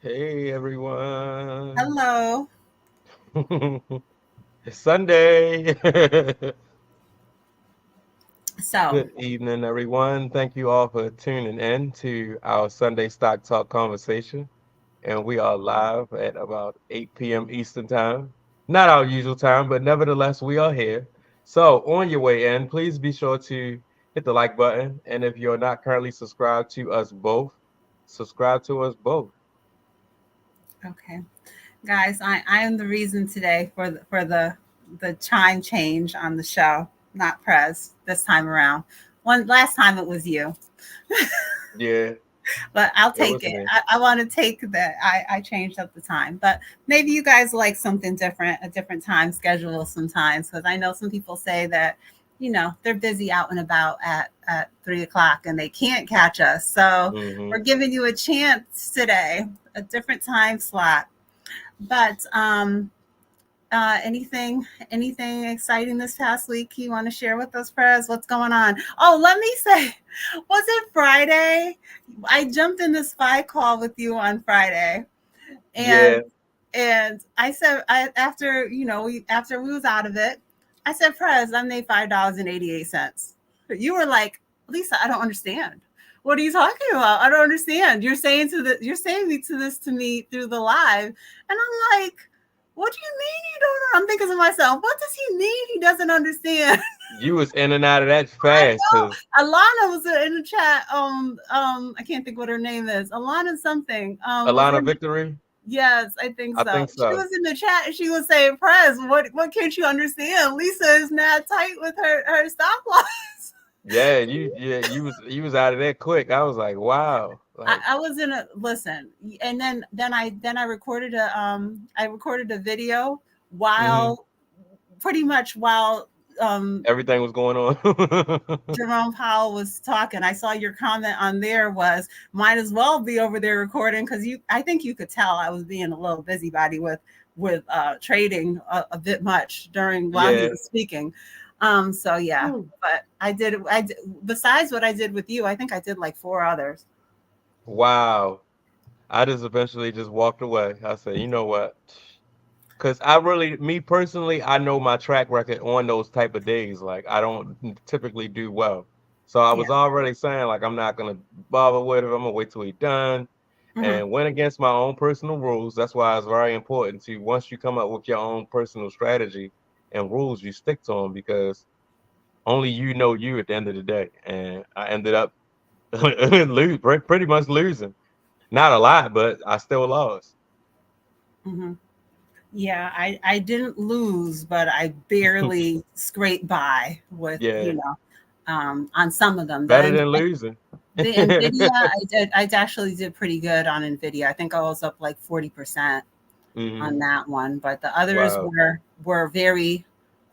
Hey everyone. Hello. It's Sunday. So, Good evening, everyone. Thank you all for tuning in to our Sunday Stock Talk conversation. And we are live at about 8 p.m. Eastern Time. Not our usual time, but nevertheless, we are here. So, on your way in, please be sure to hit the like button. And if you're not currently subscribed to us both, subscribe to us both. okay, guys, I am the reason today for the chime change on the show, not Prez this time around. One last time it was you, Yeah, but I'll it take was it. me. I want to take that. I changed up the time, but maybe you guys like something different, a different time schedule sometimes, because I know some people say that they're busy out and about at 3 o'clock and they can't catch us. So we're Hmm. giving you a chance today, a different time slot. But anything exciting this past week you want to share with us, Prez? What's going on? Oh, let me say, was it Friday? I jumped in this Fi call with you on Friday, Yeah. and I said after after we was out of it, I said, Prez, I made $5.88. You were like, Lisa, I don't understand. What are you talking about? I don't understand. You're saying me to me through the live, and I'm like, what do you mean you don't know? I'm thinking to myself, what does he mean he doesn't understand? You was in and out of that I fast because know. Alana was in the chat. I can't think what her name is. Alana something. Was Alana in. Victory. Yes, I think I so. think She so. was in the chat and she was saying, Prez, what can't you understand? Lisa is not tight with her stop loss. You was out of there quick. I was like, wow. Like, I was in a listen, and then I recorded a video mhm, while pretty much while everything was going on. Jerome Powell was talking. I saw your comment on there was might as well be over there recording because I think you could tell I was being a little busybody with trading a bit much during while he Yeah. was speaking. So yeah, Whew. but besides what I did with you, I think I did like four others. Wow. I just eventually just walked away. I said, you know what? Because me personally, I know my track record on those type of days. Like, I don't typically do well. So I Yeah. was already saying, like, I'm not gonna bother with it. I'm gonna wait till we done. Hmm. And went against my own personal rules. That's why it's very important to once you come up with your own personal strategy and rules, you stick to them because only you know you at the end of the day. And I ended up pretty much losing. Not a lot, but I still lost. Hmm. Yeah, I didn't lose, but I barely scraped by with Yeah, on some of them. better than losing. The Nvidia, I actually did pretty good on Nvidia. I think I was up like 40% on Hmm. that one, but the others Wow. were very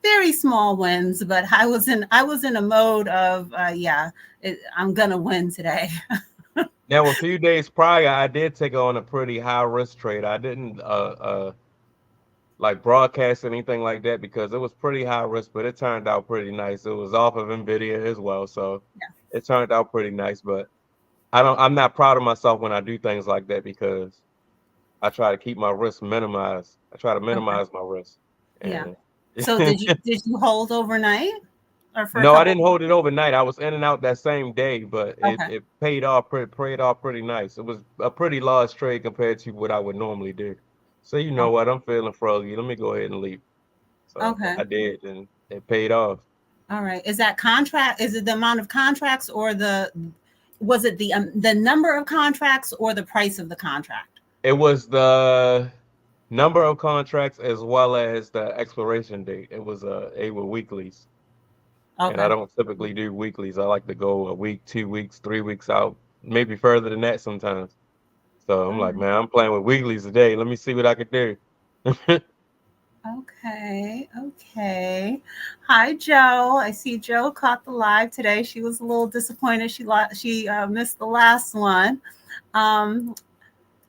very small wins. But I was in a mode of I'm gonna win today. Now, a few days prior, I did take on a pretty high risk trade. I didn't like broadcast anything like that because it was pretty high risk, but it turned out pretty nice. It was off of Nvidia as well, so it turned out pretty nice. But I'm not proud of myself when I do things like that because I try to keep my risk minimized. I try to Okay, minimize my risk. yeah. And So did you hold overnight or for a no, I couple? didn't hold it overnight. I was in and out that same day, but it, Okay, it paid off pretty nice. It was a pretty large trade compared to what I would normally do. So you know okay, what? I'm feeling froggy. Let me go ahead and leave. So okay. I did, and it paid off. All right. Is that contract? Is it the amount of contracts or was it the number of contracts or the price of the contract? It was the number of contracts as well as the expiration date. They were weeklies, and I Okay. don't typically do weeklies. I like to go a week, 2 weeks, 3 weeks out, maybe further than that sometimes. So I'm All like, right. man, I'm playing with weeklies today. Let me see what I can do. Okay. Okay. Hi, Joe. I see Joe caught the live today. She was a little disappointed. She missed the last one. Um,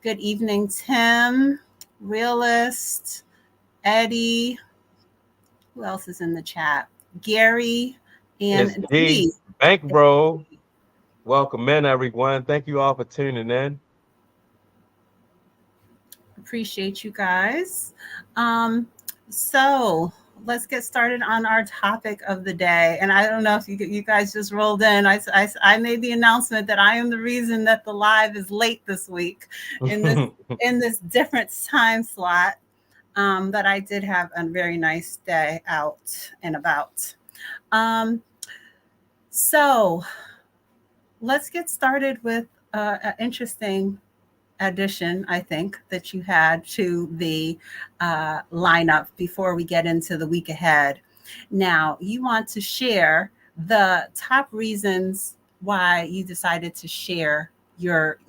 Good evening, Tim, Realist, Eddie. Who else is in the chat? Gary It's and D D. Bank Bro. Welcome in, everyone. Thank you all for tuning in. Appreciate you guys. Um, so let's get started on our topic of the day. And I don't know if you guys just rolled in. I made the announcement that I am the reason that the live is late this week in this in this different time slot. But I did have a very nice day out and about. Um, so let's get started with an interesting addition, I think, that you had to the lineup before we get into the week ahead. Now, you want to share the top reasons why you decided to share your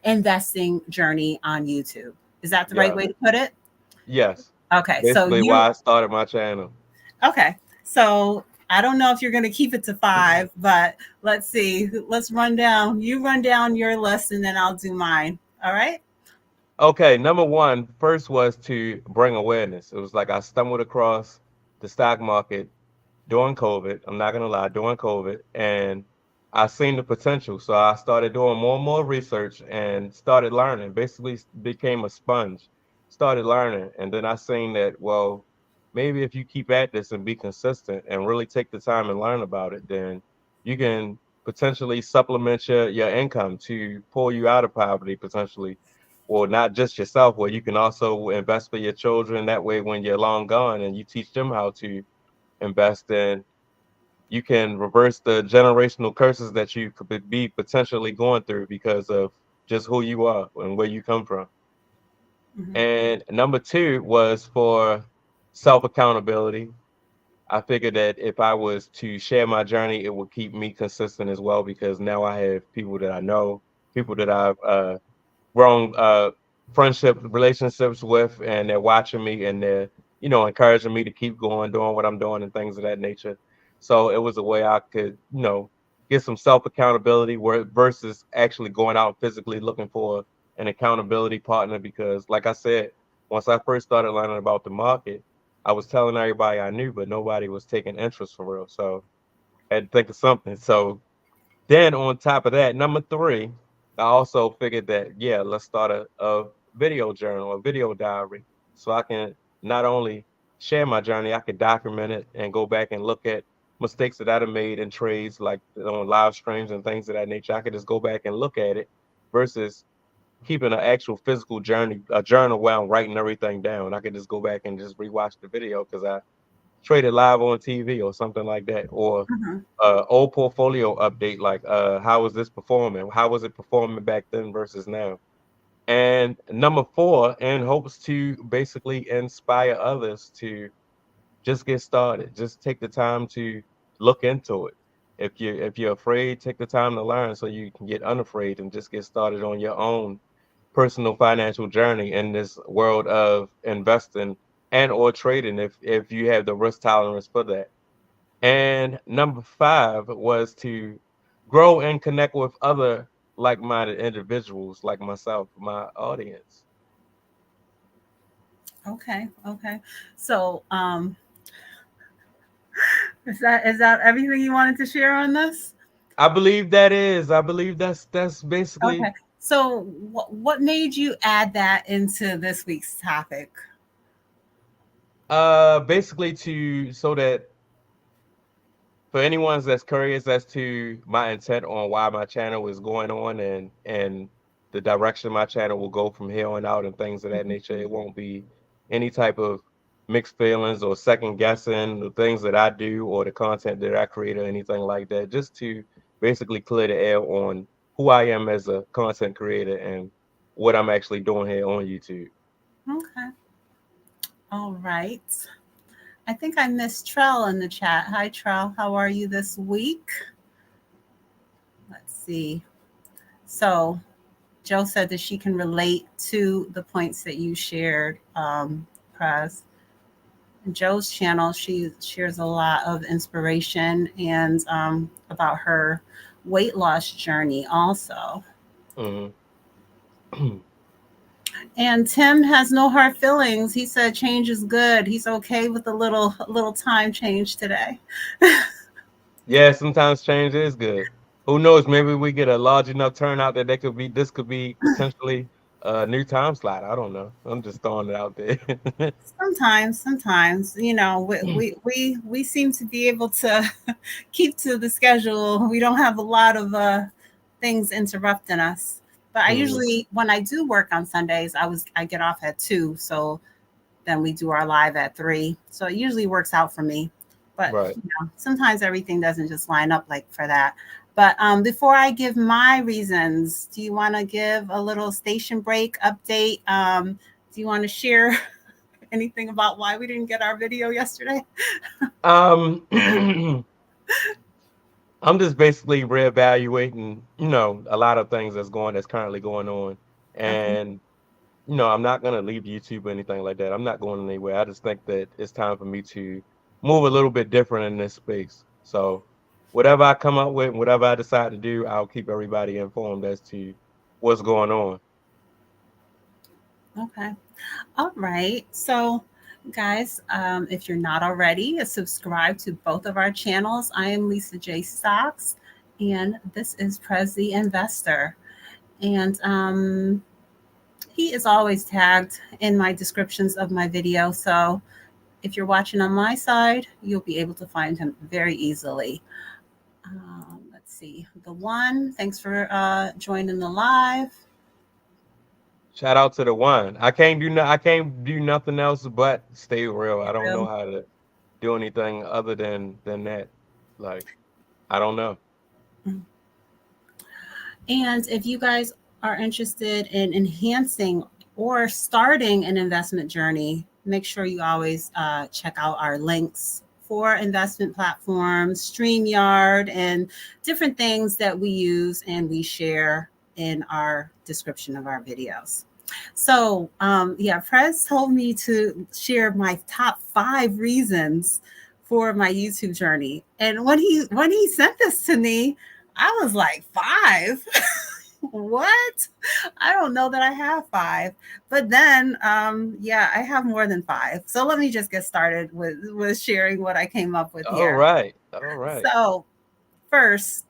investing journey on YouTube. Is that the right Yeah. way to put it? Yes. Okay, so Basically why I started my channel. okay, so I don't know if you're going to keep it to five, but let's see. Let's run down. You run down your list, and then I'll do mine. All right. Okay, number one, first was to bring awareness. It was like I stumbled across the stock market during COVID. I'm not gonna lie, during COVID, and I seen the potential. So I started doing more and more research and started learning. Basically, became a sponge. Started learning, and then I seen that well, maybe if you keep at this and be consistent and really take the time and learn about it, then you can potentially supplement your income to pull you out of poverty potentially. Or not just yourself, where you can also invest for your children. That way, when you're long gone and you teach them how to invest in, you can reverse the generational curses that you could be potentially going through because of just who you are and where you come from. Mhm. And number two was for self accountability. I figured that if I was to share my journey, it would keep me consistent as well because now I have people that I know, people that I've grown friendship relationships with, and they're watching me and they're encouraging me to keep going, doing what I'm doing, and things of that nature. So it was a way I could get some self accountability where versus actually going out physically looking for an accountability partner. Because, like I said, once I first started learning about the market, I was telling everybody I knew, but nobody was taking interest for real. So I had to think of something. So then on top of that, number three, I also figured that yeah, let's start a video journal, a video diary, so I can not only share my journey, I can document it and go back and look at mistakes that I'd have made in trades, like on live streams and things of that nature. I could just go back and look at it versus keeping an actual physical journey, a journal where I'm writing everything down. I could just go back and just rewatch the video because I traded live on TV or something like that, or Mhm. old portfolio update, like how was this performing? How was it performing back then versus now? And number four, in hopes to basically inspire others to just get started. Just take the time to look into it. If you're afraid, take the time to learn so you can get unafraid and just get started on your own personal financial journey in this world of investing and or trading if you have the risk tolerance for that. And number five was to grow and connect with other like-minded individuals like myself, my audience. Okay. Okay. So, is that everything you wanted to share on this? I believe that's basically Okay. So, what made you add that into this week's topic? basically to so that for anyone that's curious as to my intent on why my channel is going on and the direction my channel will go from here on out and things of that nature, it won't be any type of mixed feelings or second guessing the things that I do or the content that I create or anything like that. Just to basically clear the air on who I am as a content creator and what I'm actually doing here on YouTube. Okay. All right. I think I missed Trell in the chat. Hi, Trell. How are you this week? Let's see. So, Joe said that she can relate to the points that you shared, Praz. Joe's channel, she shares a lot of inspiration and about her weight loss journey also. Mhm. And Tim has no hard feelings. He said change is good. He's okay with a little time change today. Yeah, sometimes change is good. Who knows? Maybe we get a large enough turnout that they could be. This could be potentially New time slot. I don't know. I'm just throwing it out there. Sometimes, we seem to be able to keep to the schedule. We don't have a lot of things interrupting us. But I Hmm. usually, when I do work on Sundays, I get off at 2, so then we do our live at 3. So it usually works out for me. But Right. sometimes everything doesn't just line up like for that. But before I give my reasons, do you want to give a little station break update? Do you want to share anything about why we didn't get our video yesterday? I'm just basically reevaluating, a lot of things that's currently going on. Okay. And, I'm not gonna leave YouTube or anything like that. I'm not going anywhere. I just think that it's time for me to move a little bit different in this space. So whatever I come up with, whatever I decide to do, I'll keep everybody informed as to what's going on. Okay. All right. So, guys, if you're not already, subscribe to both of our channels. I am Lisa J. Stocks, and this is Prez the Investor. And he is always tagged in my descriptions of my video. So, if you're watching on my side, you'll be able to find him very easily. Let's see. The one, thanks for joining the live. Shout out to the one. I can't do nothing else but stay real. I don't know how to do anything other than that. Like, I don't know. And if you guys are interested in enhancing or starting an investment journey, make sure you always check out our links for investment platforms, StreamYard, and different things that we use and we share in our description of our videos. So, yeah, Prez told me to share my top 5 reasons for my YouTube journey. And when he sent this to me, I was like, 5? What? I don't know that I have 5. But then, yeah, I have more than 5. So let me just get started with sharing what I came up with All here. right. All right. So, first,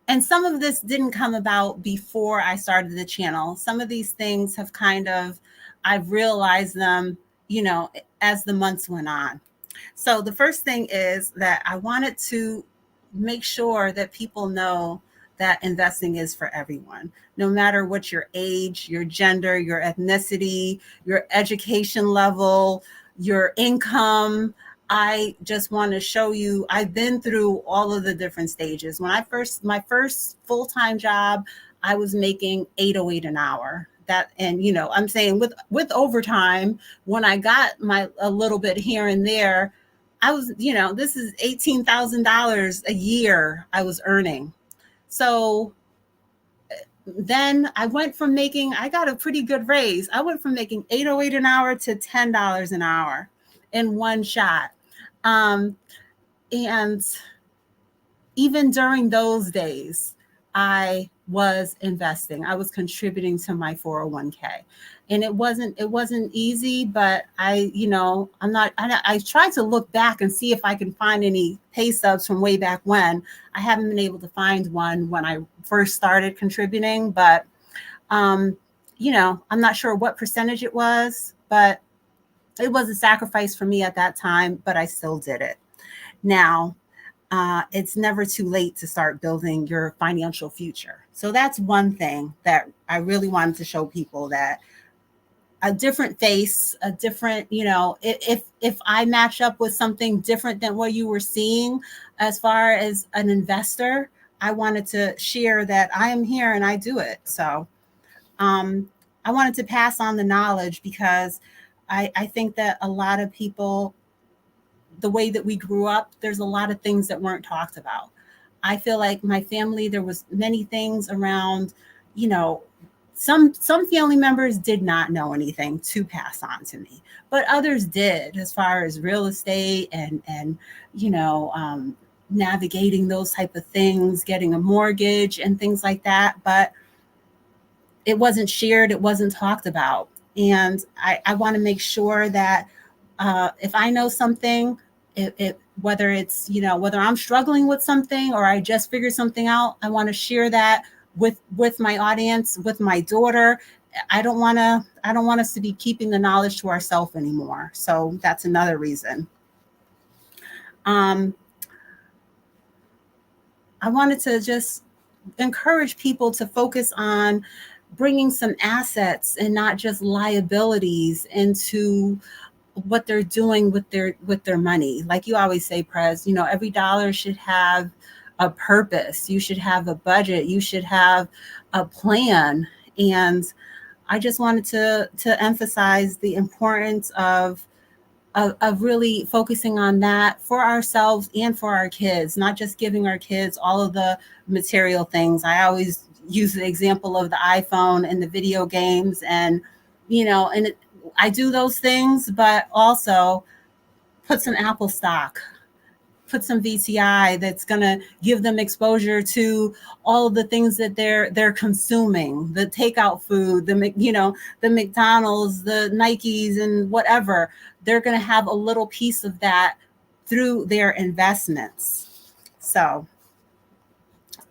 and some of this didn't come about before I started the channel. Some of these things have I've realized them, as the months went on. So the first thing is that I wanted to make sure that people know that investing is for everyone, no matter what your age, your gender, your ethnicity, your education level, your income. I just want to show you I've been through all of the different stages. My first full-time job, I was making 808 an hour. That, and I'm saying with overtime, when I got my a little bit here and there, I was, this is $18,000 a year I was earning. So then I got a pretty good raise. I went from making 808 an hour to $10 an hour in one shot. Um, and even during those days, I was investing. I was contributing to my 401k. And it wasn't easy, but I tried to look back and see if I can find any pay stubs from way back when. I haven't been able to find one when I first started contributing, but um, I'm not sure what percentage it was, but it was a sacrifice for me at that time, but I still did it. Now, it's never too late to start building your financial future. So that's one thing that I really wanted to show people, that a different face, a different, if I match up with something different than what you were seeing as far as an investor, I wanted to share that I am here and I do it. So um, I wanted to pass on the knowledge because I think that a lot of people, the way that we grew up, there's a lot of things that weren't talked about. I feel like my family, there was many things around, you know, some family members did not know anything to pass on to me, but others did, as far as real estate and you know um, navigating those type of things, getting a mortgage and things like that. But it wasn't shared, it wasn't talked about. And I want to make sure that if I know something, whether it's, whether I'm struggling with something or I just figured something out, I want to share that with my audience, with my daughter. I don't want us to be keeping the knowledge to ourselves anymore. So that's another reason. Um, I wanted to just encourage people to focus on bringing some assets and not just liabilities into what they're doing with their money. Like you always say, Prez, you know, every dollar should have a purpose. You should have a budget. You should have a plan. And I just wanted to emphasize the importance of really focusing on that for ourselves and for our kids, not just giving our kids all of the material things. I always use the example of the iPhone and the video games, and you know, and I do those things, but also put some Apple stock, put some VTI that's going to give them exposure to all of the things that they're consuming, the takeout food, you know, the McDonald's, the Nikes and whatever. They're going to have a little piece of that through their investments. So,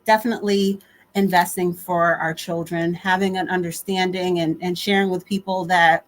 definitely investing for our children, having an understanding and sharing with people that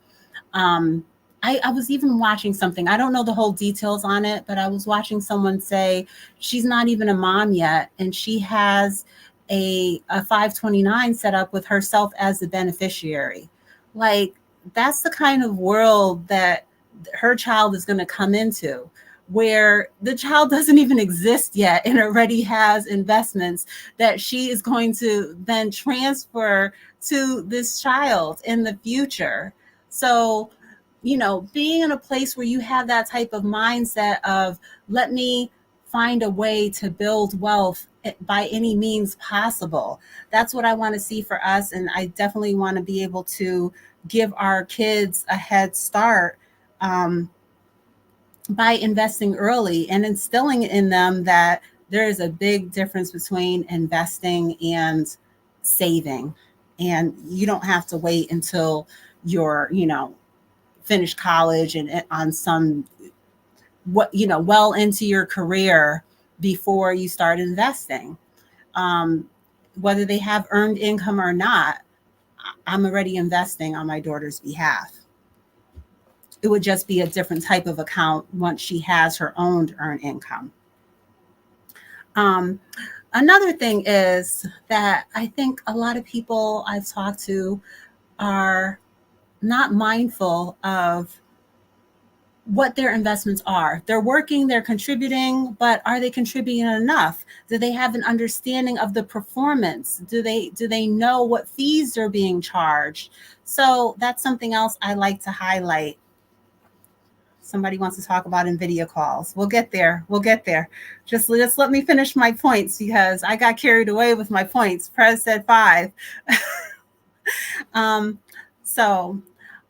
um, I was even watching something. I don't know the whole details on it, but I was watching someone say she's not even a mom yet, and she has a 529 set up with herself as the beneficiary. Like that's the kind of world that her child is going to come into, where the child doesn't even exist yet and already has investments that she is going to then transfer to this child in the future. So, you know, being in a place where you have that type of mindset of let me find a way to build wealth by any means possible. That's what I want to see for us. And I definitely want to be able to give our kids a head start um, by investing early and instilling in them that there is a big difference between investing and saving. And you don't have to wait until you're, you know, finish college and on some what you know well into your career before you start investing. um, Whether they have earned income or not, I'm already investing on my daughter's behalf. It would just be a different type of account once she has her own earned income. um, Another thing is that I think a lot of people I've talked to are not mindful of what their investments are. They're working, they're contributing, but are they contributing enough? Do they have an understanding of the performance? Do they know what fees are being charged? So that's something else I like to highlight. Somebody wants to talk about NVIDIA calls. We'll get there. We'll get there. Just let me finish my points because I got carried away with my points. Prez said 5. um, so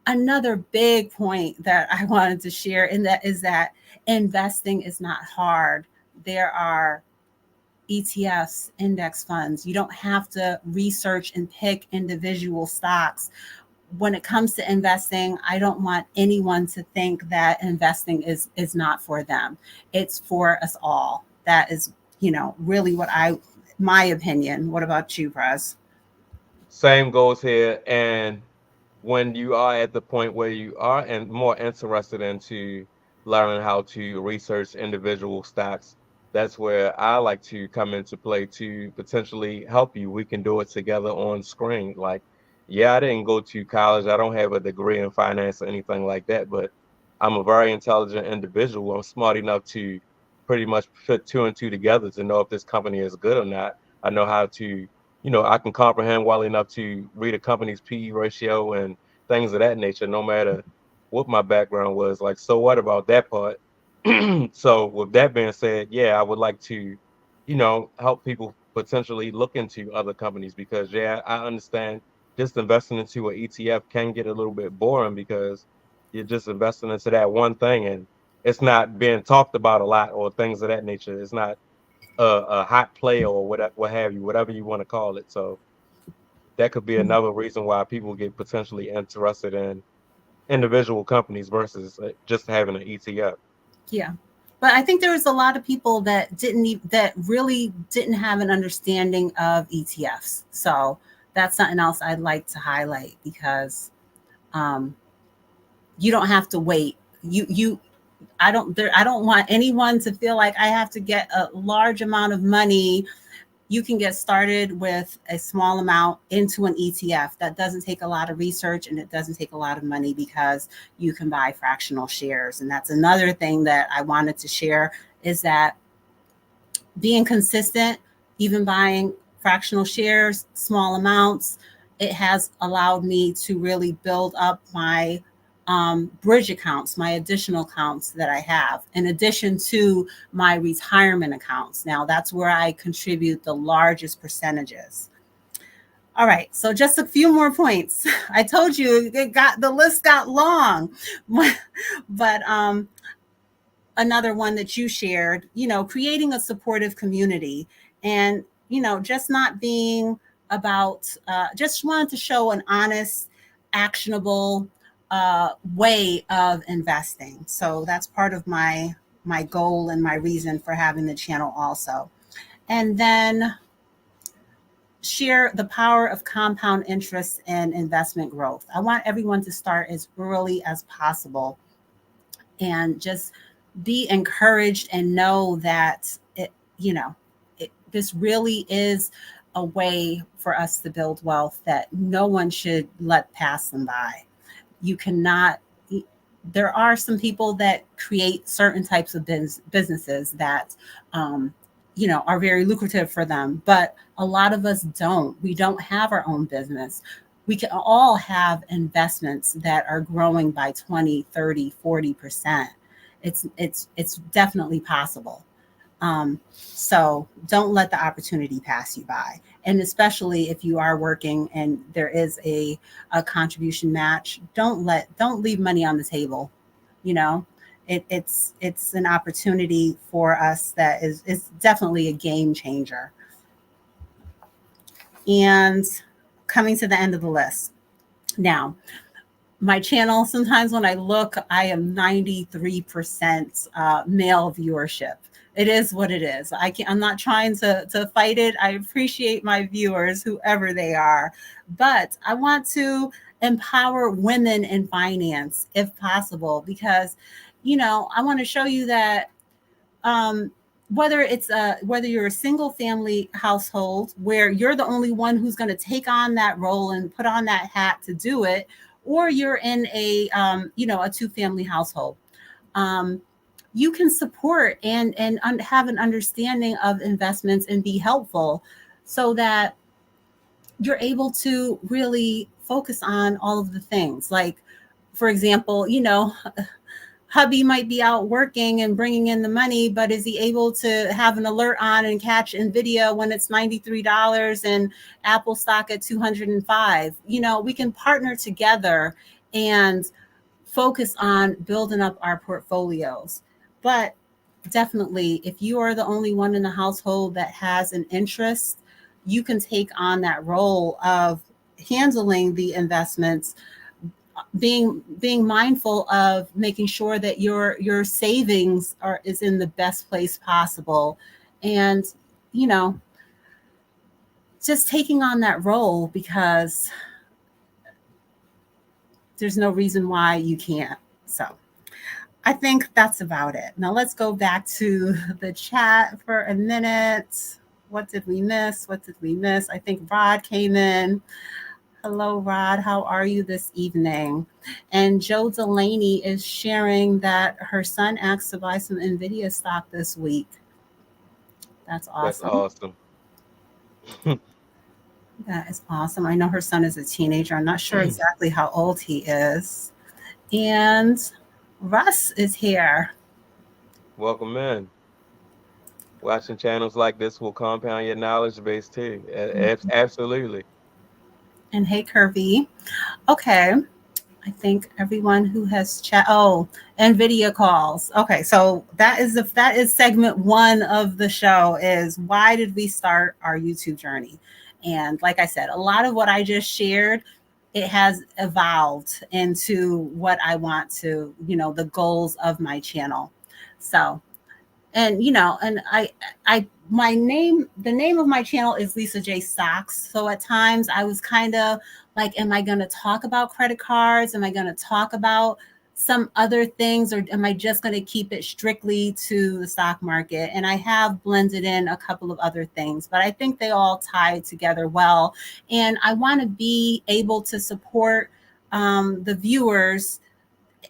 another big point that I wanted to share in that is that investing is not hard. There are ETFs, index funds. You don't have to research and pick individual stocks. When it comes to investing, I don't want anyone to think that investing is not for them. It's for us all. That is, you know, really what I my opinion. What about you, Prez? Same goes here. And when you are at the point where you are and more interested into learning how to research individual stocks, that's where I like to come into play to potentially help you. We can do it together on screen. Like, yeah, I didn't go to college. I don't have a degree in finance or anything like that, but I'm a very intelligent individual. I'm smart enough to pretty much put two and two together to know if this company is good or not. I know how to, I can comprehend well enough to read a company's PE ratio and things of that nature, no matter what my background was. Like, so what about that part? So, with that being said, yeah, I would like to, help people potentially look into other companies because, yeah, I understand just investing into an ETF can get a little bit boring because you're just investing into that one thing and it's not being talked about a lot or things of that nature. It's not a hot play or what have you, whatever you want to call it. So that could be another reason why people get potentially interested in individual companies versus just having an ETF. Yeah. But I think there was a lot of people that that really didn't have an understanding of ETFs. So that's something else I'd like to highlight because um, you don't have to wait. You I don't want anyone to feel like I have to get a large amount of money. You can get started with a small amount into an ETF. That doesn't take a lot of research and it doesn't take a lot of money because you can buy fractional shares. And that's another thing that I wanted to share is that being consistent, even buying fractional shares, small amounts, it has allowed me to really build up my bridge accounts, my additional accounts that I have, in addition to my retirement accounts. Now, that's where I contribute the largest percentages. All right, so just a few more points. I told you it got the list got long, but another one that you shared, creating a supportive community and, just not being about, just wanted to show an honest, actionable way of investing. So that's part of my goal and my reason for having the channel also. And then share the power of compound interest and investment growth. I want everyone to start as early as possible and just be encouraged and know that you know, this really is a way for us to build wealth that no one should let pass them by. You cannot, there are some people that create certain types of businesses that, um, are very lucrative for them, but a lot of us don't. We don't have our own business. We can all have investments that are growing by 20, 30, 40%. It's definitely possible. Um, so don't let the opportunity pass you by. And especially if you are working and there is a contribution match, don't leave money on the table. You know, it's an opportunity for us that is definitely a game changer. And coming to the end of the list. Now, my channel, sometimes when I look, I am 93% male viewership. It is what it is. I'm not trying to fight it. I appreciate my viewers, whoever they are, but I want to empower women in finance if possible, because I want to show you that um, whether you're a single family household where you're the only one who's going to take on that role and put on that hat to do it, or you're in a two family household, um, you can support and have an understanding of investments and be helpful so that you're able to really focus on all of the things. Like, for example, hubby might be out working and bringing in the money, but is he able to have an alert on and catch Nvidia when it's $93 and Apple stock at 205? We can partner together and focus on building up our portfolios. But definitely, if you are the only one in the household that has an interest, you can take on that role of handling the investments, being mindful of making sure that your savings is in the best place possible, and you know just taking on that role because there's no reason why you can't. So I think that's about it. Now let's go back to the chat for a minute. What did we miss? I think Rod came in. Hello, Rod. How are you this evening? And Joe Delaney is sharing that her son asked to buy some NVIDIA stock this week. That's That's awesome. awesome. That is awesome. I know her son is a teenager. I'm not sure exactly how old he is. And Russ is here. Welcome in. Watching channels like this will compound your knowledge base too. Absolutely. And hey, Kirby. Okay. I think everyone who has chat. Oh, and video calls. Okay, so that is segment one of the show. Is why did we start our YouTube journey? And like I said, a lot of what I just shared, it has evolved into what I want to, the goals of my channel. So And and I my name the name of my channel is Lisa J Stocks. So at times I was kind of like, am I going to talk about credit cards? Am I going to talk about some other things, or am I just going to keep it strictly to the stock market? And I have blended in a couple of other things, but I think they all tie together well. And I want to be able to support the viewers,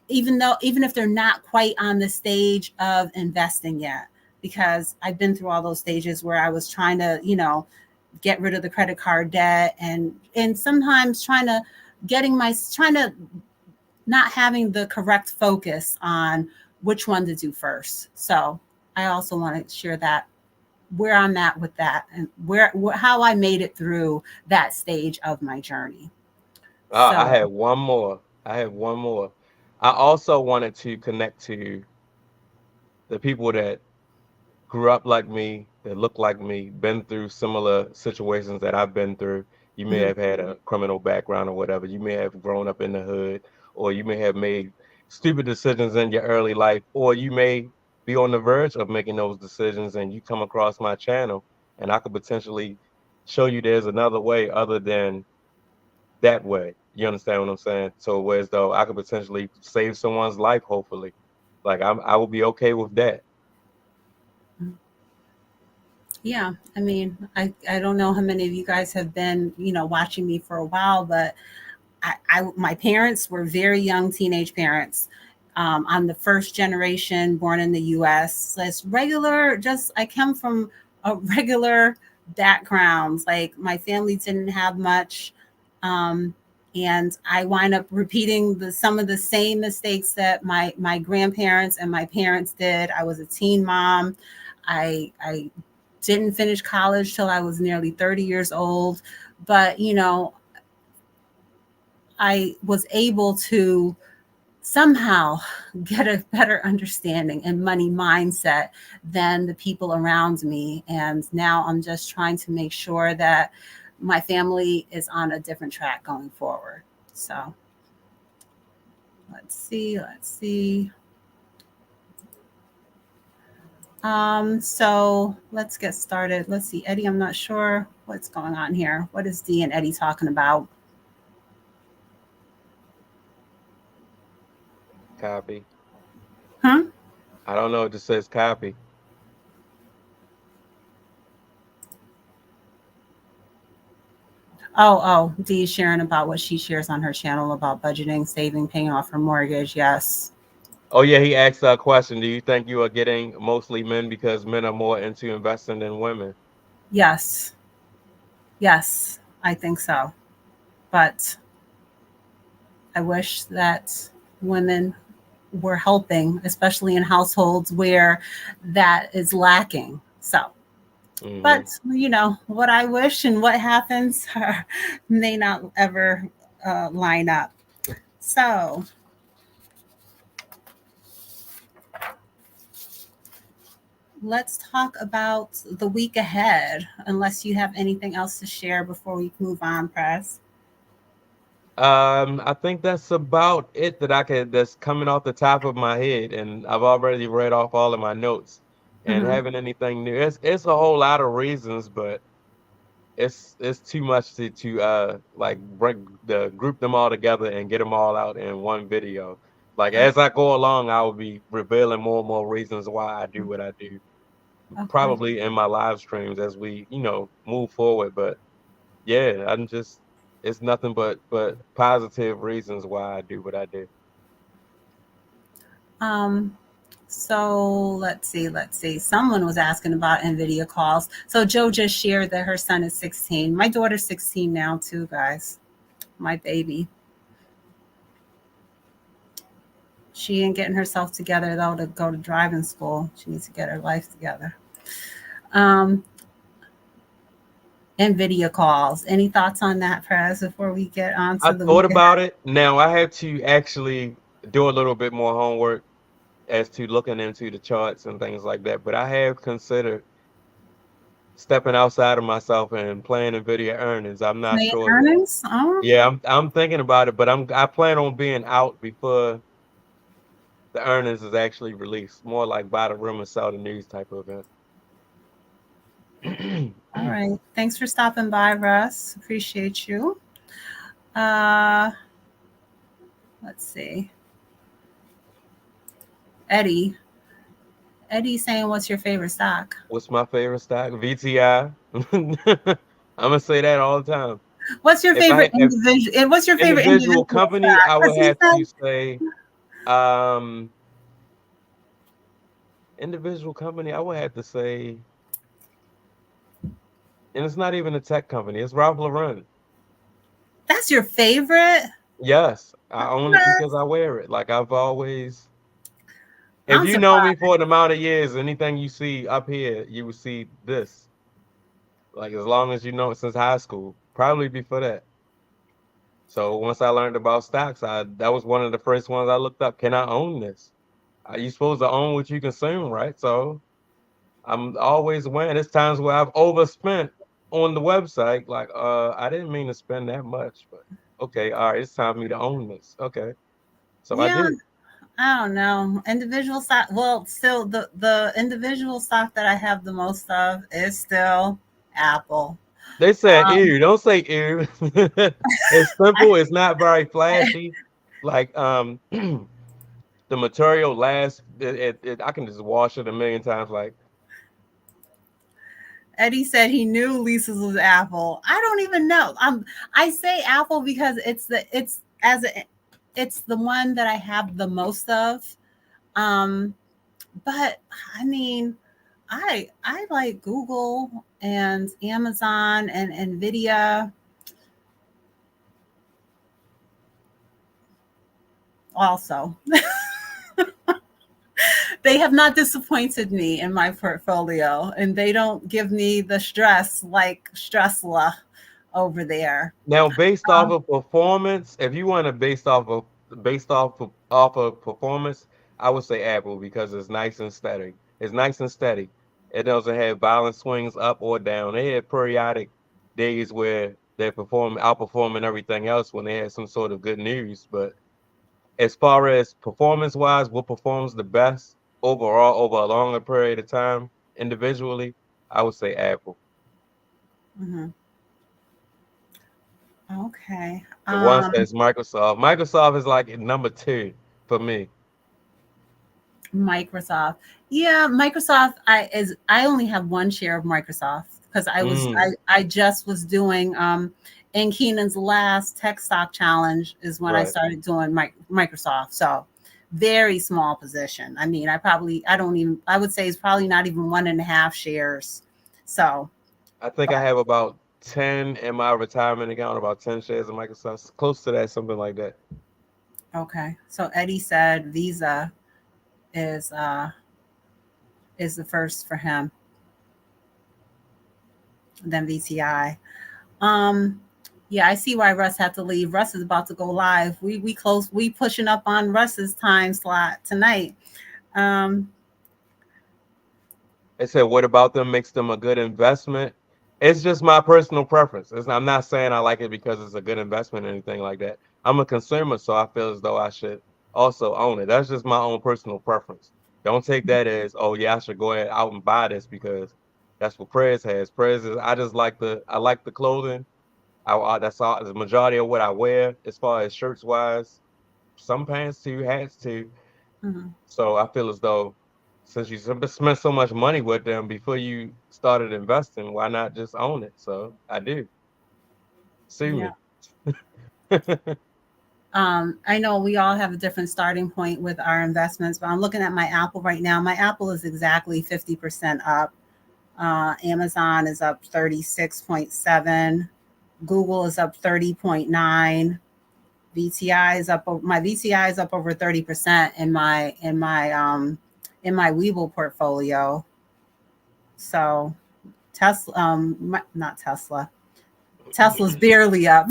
even if they're not quite on the stage of investing yet, because I've been through all those stages where I was trying to get rid of the credit card debt, and sometimes trying to not having the correct focus on which one to do first. So I also want to share that, where I'm at with that, and how I made it through that stage of my journey. I So had one more. I had one more. I also wanted to connect to the people that grew up like me, that look like me, been through similar situations that I've been through. You may mhm, have had a criminal background or whatever. You may have grown up in the hood, or you may have made stupid decisions in your early life, or you may be on the verge of making those decisions and you come across my channel and I could potentially show you there's another way other than that way. You understand what I'm saying? So whereas though I could potentially save someone's life, hopefully. Like I will be okay with that. yeah, I mean, I don't know how many of you guys have been watching me for a while, but my parents were very young teenage parents. I'm the first generation born in the U.S. So it's regular. Just I come from a regular background. Like my family didn't have much, um, and I wind up repeating some of the same mistakes that my grandparents and my parents did. I was a teen mom. I didn't finish college till I was nearly 30 years old, but I was able to somehow get a better understanding and money mindset than the people around me. And now I'm just trying to make sure that my family is on a different track going forward. So let's see. So let's get started. Let's see, Eddie, I'm not sure what's going on here. What is Dee and Eddie talking about? Copy. Huh? I don't know. It just says copy. Oh, Dee is sharing about what she shares on her channel about budgeting, saving, paying off her mortgage. Yes. Oh yeah, he asked a question. Do you think you are getting mostly men because men are more into investing than women? Yes. Yes, I think so. But I wish that women were helping, especially in households where that is lacking. So, but Hmm. what I wish and what happens may not ever line up. So, let's talk about the week ahead, unless you have anything else to share before we move on, Press. I think that's about it that I could that's coming off the top of my head, and I've already read off all of my notes. And Mm-hmm. having anything new, it's a whole lot of reasons, but it's too much to like bring the group them all together and get them all out in one video. Like Okay. as I go along, I will be revealing more and more reasons why I do what I do, Okay. probably in my live streams as we move forward. But yeah, I'm just it's nothing but positive reasons why I do what I do. Um, so let's see. Someone was asking about NVIDIA calls. So Joe just shared that her son is 16. My daughter's 16 now too, guys. My baby. She ain't getting herself together though to go to driving school. She needs to get her life together. Um, NVIDIA calls. Any thoughts on that, Prez, before we get on I to the thought week ahead? about it. Now I have to actually do a little bit more homework as to looking into the charts and things like that. But I have considered stepping outside of myself and playing NVIDIA earnings. I'm not Plan sure yet. earnings? Oh, Yeah, I'm thinking about it, but I plan on being out before the earnings is actually released. More like buy the rumor, sell the news type of event. All right. Thanks for stopping by, Russ. Appreciate you. Uh, let's see. Eddie. Eddie's saying, "What's your favorite stock? What's my favorite stock? VTI. I'm gonna say that all the time. What's your If I favorite had if individual? And what's your favorite individual individual company, stock?" I Because would he have said, to say um individual company, I would have to say, and it's not even a tech company, it's Ralph Lauren. "That's your favorite." Yes, I own it Russ? because I wear it. Like I've always, if I'm you know surprised. me for an amount of years, anything you see up here, you will see this. Like as long as you know it since high school, probably before that. So once I learned about stocks, I that was one of the first ones I looked up. Can I own this? Are you supposed to own what you consume, right? So I'm always aware. There's times where I've overspent on the website. Like, I didn't mean to spend that much, but okay, all right, it's time for me to own this. Okay. So I Yeah, did. I don't know. Individual stock. Well, still, the individual stock that I have the most of is still Apple. They said Um, ew. Don't say ew. It's simple. It's not very flashy. Like the material lasts. I can just wash it a million times. Like Eddie said he knew Lisa's was Apple. I don't even know. I say Apple because it's the one that I have the most of. Um, but I mean, I like Google and Amazon and Nvidia also. They have not disappointed me in my portfolio, and they don't give me the stress like Stressla over there. now, based off Um, of performance, if you want to based off of performance, I would say Apple because it's nice and steady. It's nice and steady. It doesn't have violent swings up or down. They have periodic days where they're outperforming everything else when they have some sort of good news. But as far as performance wise, what performs the best overall over a longer period of time individually, I would say Apple. mhm. Okay. The one says Microsoft. Microsoft is like number two for me. Microsoft. Yeah, Microsoft. I only have one share of Microsoft because Mm, I just was doing in Keenan's last tech stock challenge is when I right. started doing Microsoft. So very small position. I mean, I don't even I would say it's probably not even one and a half shares. So, I think I but have about 10 in my retirement account, about 10 shares of Microsoft. Close to that, something like that. okay. So Eddie said Visa is uh is the first for him, then VTI. Um, yeah, I see why Russ had to leave. Russ is about to go live. We pushing up on Russ's time slot tonight. Um, They said, what about them makes them a good investment? It's just my personal preference. I'm not saying I like it because it's a good investment or anything like that. I'm a consumer, so I feel as though I should also own it. That's just my own personal preference. Don't take that as, oh yeah, I should go ahead out and buy this because that's what Prez has. Prez is I like the clothing. That's all the majority of what I wear as far as shirts wise. Some pants too, hats too. mhm, So I feel as though since you spent so much money with them before you started investing, why not just own it? So I do. Sue yeah. me. I know we all have a different starting point with our investments, but I'm looking at my Apple right now. My Apple is exactly 50% up. Amazon is up 36.7. Google is up 30.9. VTI is up. My VTI is up over 30% in my Weeble portfolio. So Tesla, not Tesla. Tesla's barely up.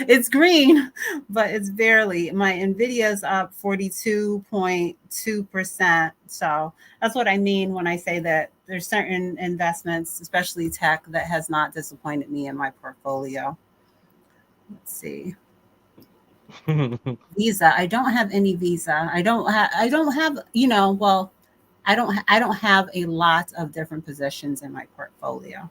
It's green, but it's barely. My Nvidia's up 42.2%. So that's what I mean when I say that there's certain investments, especially tech, that has not disappointed me in my portfolio. Let's see. Visa. I don't have any Visa. I don't have, well, I don't have a lot of different positions in my portfolio.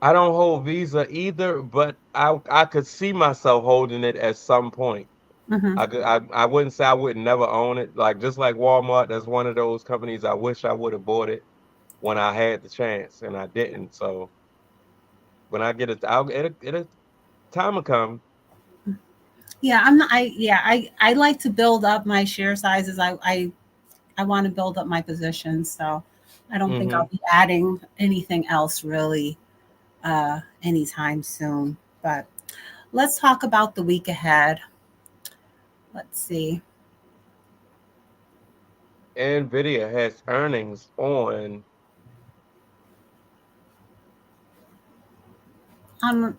I don't hold Visa either, but I could see myself holding it at some point. Hmm. I wouldn't say I would never own it. Like just like Walmart, that's one of those companies I wish I would have bought it when I had the chance and I didn't. So when I get it, it'll time will come. Yeah, I'm not, I yeah, I like to build up my share sizes. I want to build up my positions, so I don't think Hmm. I'll be adding anything else really anytime soon. But let's talk about the week ahead. Let's see. Nvidia has earnings on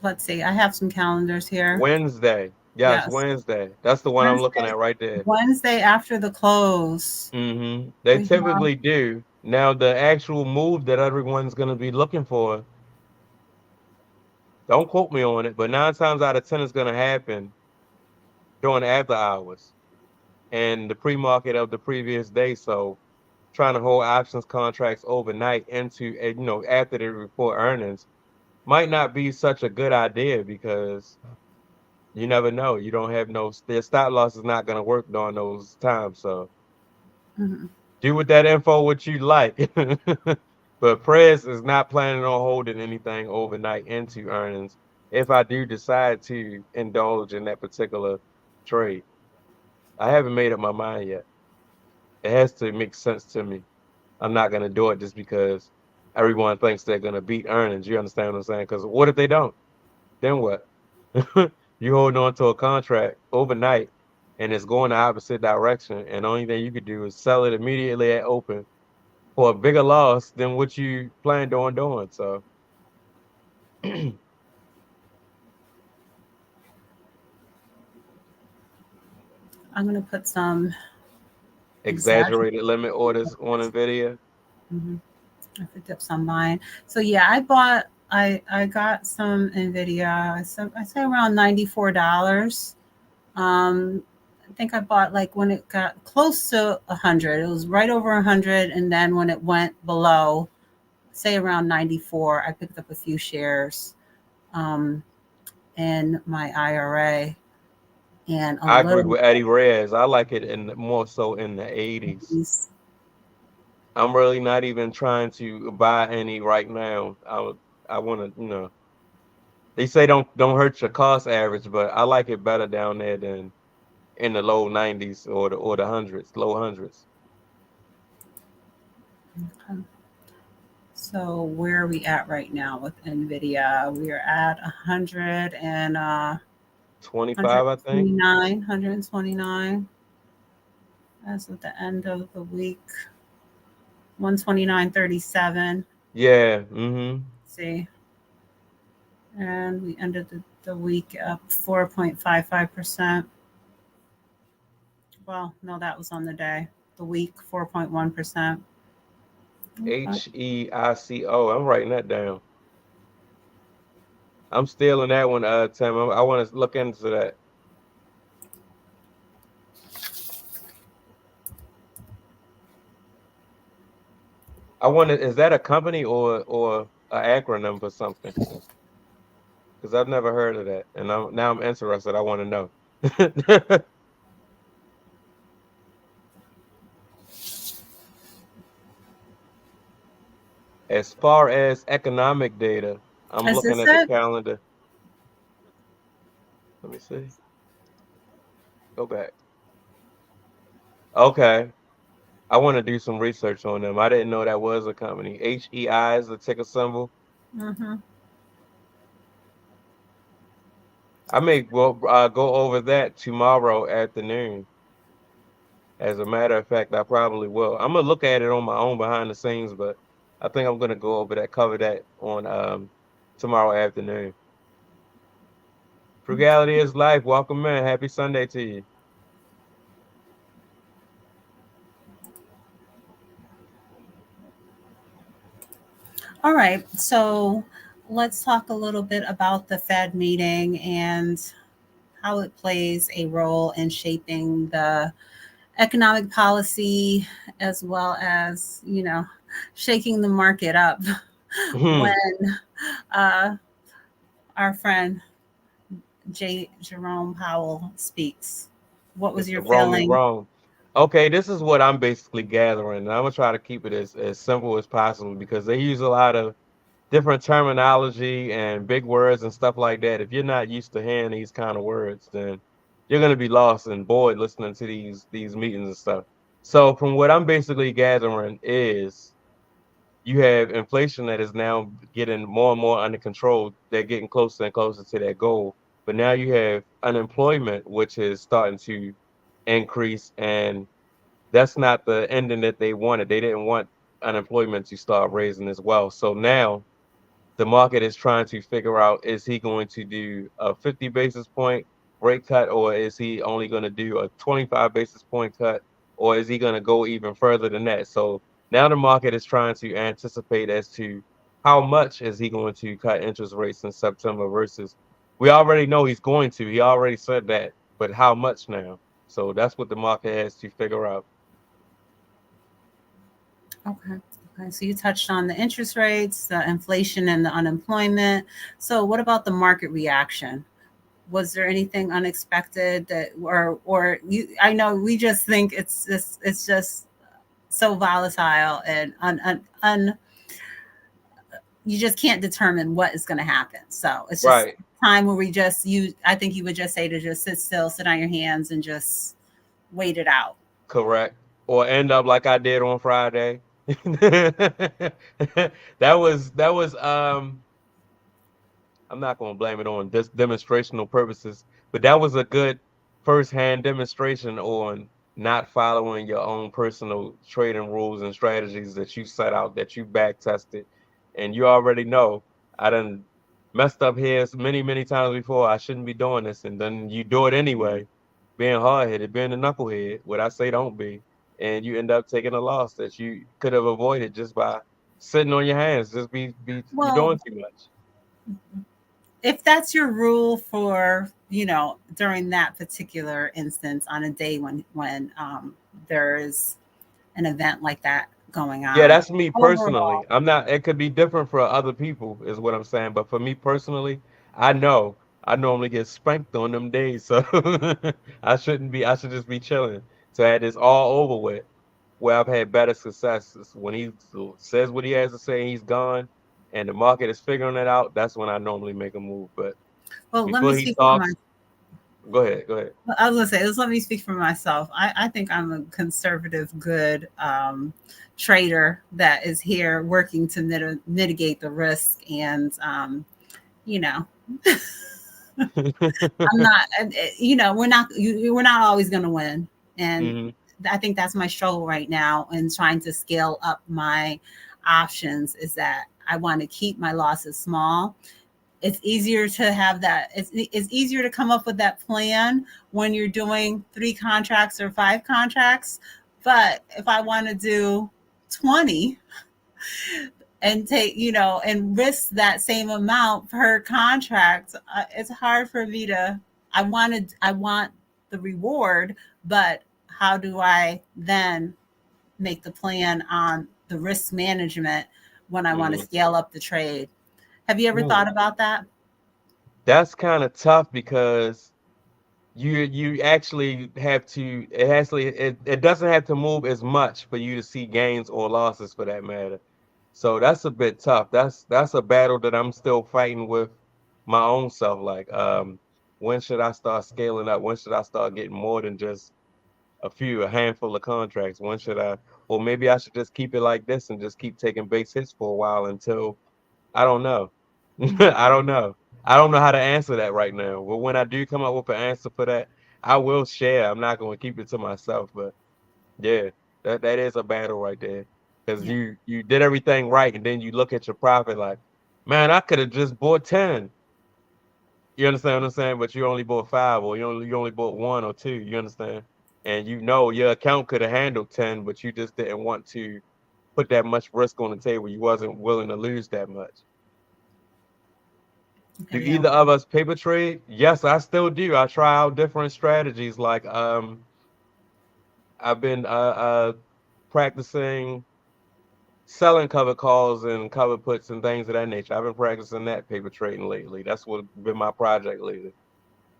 Let's see. I have some calendars here. Wednesday. Yes, Yes, Wednesday. That's the one I'm looking Wednesday. at right there. Wednesday after the close, They we have. typically do. Now, the actual move that everyone's going to be looking for, don't quote me on it, but 9 times out of 10 is going to happen during after hours and the pre-market of the previous day. So, trying to hold options contracts overnight into, after they report earnings might not be such a good idea because you never know. You don't have no, their stop loss is not going to work during those times. So, Mhm. do with that info what you like. But Prez is not planning on holding anything overnight into earnings if I do decide to indulge in that particular trade. I haven't made up my mind yet. It has to make sense to me. I'm not going to do it just because everyone thinks they're going to beat earnings. You understand what I'm saying? Because what if they don't? Then what? You holding on to a contract overnight and it's going the opposite direction, and the only thing you could do is sell it immediately at open for a bigger loss than what you planned on doing. So I'm gonna put some exaggerate. exaggerated limit orders on Nvidia. Mhm. I picked up some mine. So yeah, I bought. I got some Nvidia. I say around $94. I think I bought like when it got close to 100. It was right over 100, and then when it went below, say around 94, I picked up a few shares um, in my IRA and a I agree little with Eddie Reyes. I like it in more so in the 80s. piece. I'm really not even trying to buy any right now. I want to, they say don't hurt your cost average, but I like it better down there than in the low 90s or the hundreds, low hundreds. Okay. So where are we at right now with Nvidia? We are at 100 and 25, I think. 129, 129 as of the end of the week. 129.37. Yeah. Mm-hmm. See, and we ended the week up 4.55%. Well, no, that was on the day. The week 4.1%. Okay. HEICO. I'm writing that down. I'm stealing that one, Tim. I want to look into that. I want to, is that a company or an acronym for something? Because I've never heard of that, and now I'm interested. I want to know. As far as economic data, I'm Is looking this at the it? calendar. Let me see. Go back. Okay. I want to do some research on them. I didn't know that was a company. HEI is the ticker symbol. Mm-hmm. I may go over that tomorrow afternoon. As a matter of fact, I probably will. I'm gonna look at it on my own behind the scenes, but I think I'm gonna go over that, cover that on tomorrow afternoon. Frugality is life. Welcome in. Happy Sunday to you. All right. So let's talk a little bit about the Fed meeting and how it plays a role in shaping the economic policy as well as, shaking the market up Mhm. when uh, our friend Jerome Powell speaks. What was Mr. your Romy feeling? Rome. Okay, this is what I'm basically gathering, and I'm gonna try to keep it as simple as possible because they use a lot of different terminology and big words and stuff like that. If you're not used to hearing these kind of words, then you're gonna be lost and bored listening to these meetings and stuff. So from what I'm basically gathering is you have inflation that is now getting more and more under control. They're getting closer and closer to that goal. But now you have unemployment, which is starting to increase, and that's not the ending that they wanted. They didn't want unemployment to start raising as well. So now the market is trying to figure out, is he going to do a 50 basis point rate cut, or is he only going to do a 25 basis point cut, or is he going to go even further than that? So now the market is trying to anticipate as to how much is he going to cut interest rates in September versus we already know he's going to. He already said that, but how much now? So that's what the market has to figure out. Okay. Okay. So you touched on the interest rates, the inflation, and the unemployment. So what about the market reaction? Was there anything unexpected that, or you? I know we just think it's just so volatile and you just can't determine what is going to happen. So it's just Right, time where we just you. I think you would just say to just sit still, sit on your hands, and just wait it out. correct. Or end up like I did on Friday. That was I'm not going to blame it on this demonstrational purposes, but that was a good first-hand demonstration on not following your own personal trading rules and strategies that you set out, that you back tested, and you already know I done messed up here many, many times before. I shouldn't be doing this, and then you do it anyway, being hard-headed, being a knucklehead. What I say, don't be, and you end up taking a loss that you could have avoided just by sitting on your hands. Just be you're Well, doing too much. if that's your rule for during that particular instance on a day when there's an event like that going Yeah, on that's me overall. personally. I'm not, it could be different for other people, is what I'm saying. But for me personally, I know I normally get spanked on them days. So I should just be chilling. So I had this all over with where I've had better successes. When he says what he has to say, he's gone, and the market is figuring it out. That's when I normally make a move. But Well, let me before he speak for my talks, go ahead, go ahead. I was gonna say, let me speak for myself. I think I'm a conservative, good trader that is here working to mitigate the risk, and you know, I'm not. We're not always gonna win, and Hmm. I think that's my struggle right now in trying to scale up my options. Is that I want to keep my losses small. It's easier to have that. It's easier to come up with that plan when you're doing 3 contracts or 5 contracts. But if I want to do 20 and and risk that same amount per contract, it's hard for me to. I want the reward, but how do I then make the plan on the risk management when I want to Hmm. scale up the trade? Have you ever thought about that? That's kind of tough because you actually have to it doesn't have to move as much for you to see gains or losses for that matter. So that's a bit tough. That's a battle that I'm still fighting with my own self. Like, when should I start scaling up? When should I start getting more than just a handful of contracts? When should I, or maybe I should just keep it like this and just keep taking base hits for a while until I don't know. I don't know. I don't know how to answer that right now. But when I do come up with an answer for that, I will share. I'm not going to keep it to myself. But yeah, that is a battle right there. Because Yeah. you did everything right, and then you look at your profit like, man, I could have just bought 10. You understand what I'm saying? But you only bought five, or you only bought one or two. You understand? And you know your account could have handled 10, but you just didn't want to put that much risk on the table. You wasn't willing to lose that much. Do Okay, yeah. either of us paper trade? Yes, I still do. I try out different strategies. Like I've been practicing selling cover calls and cover puts and things of that nature. I've been practicing that paper trading lately. That's what been my project lately.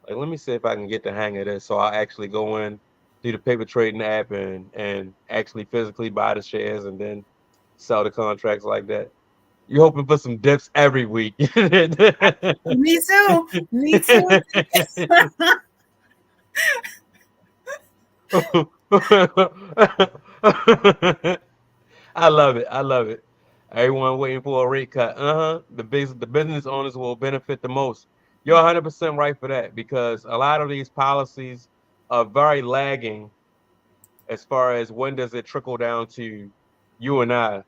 Like, let me see if I can get the hang of this. So I'll actually go in, do the paper trading app, and actually physically buy the shares and then sell the contracts like that. You're hoping for some dips every week. Me too. Me too. I love it. I love it. Everyone waiting for a rate cut. The business owners will benefit the most. You're 100% right for that because a lot of these policies are very lagging as far as when does it trickle down to you and I.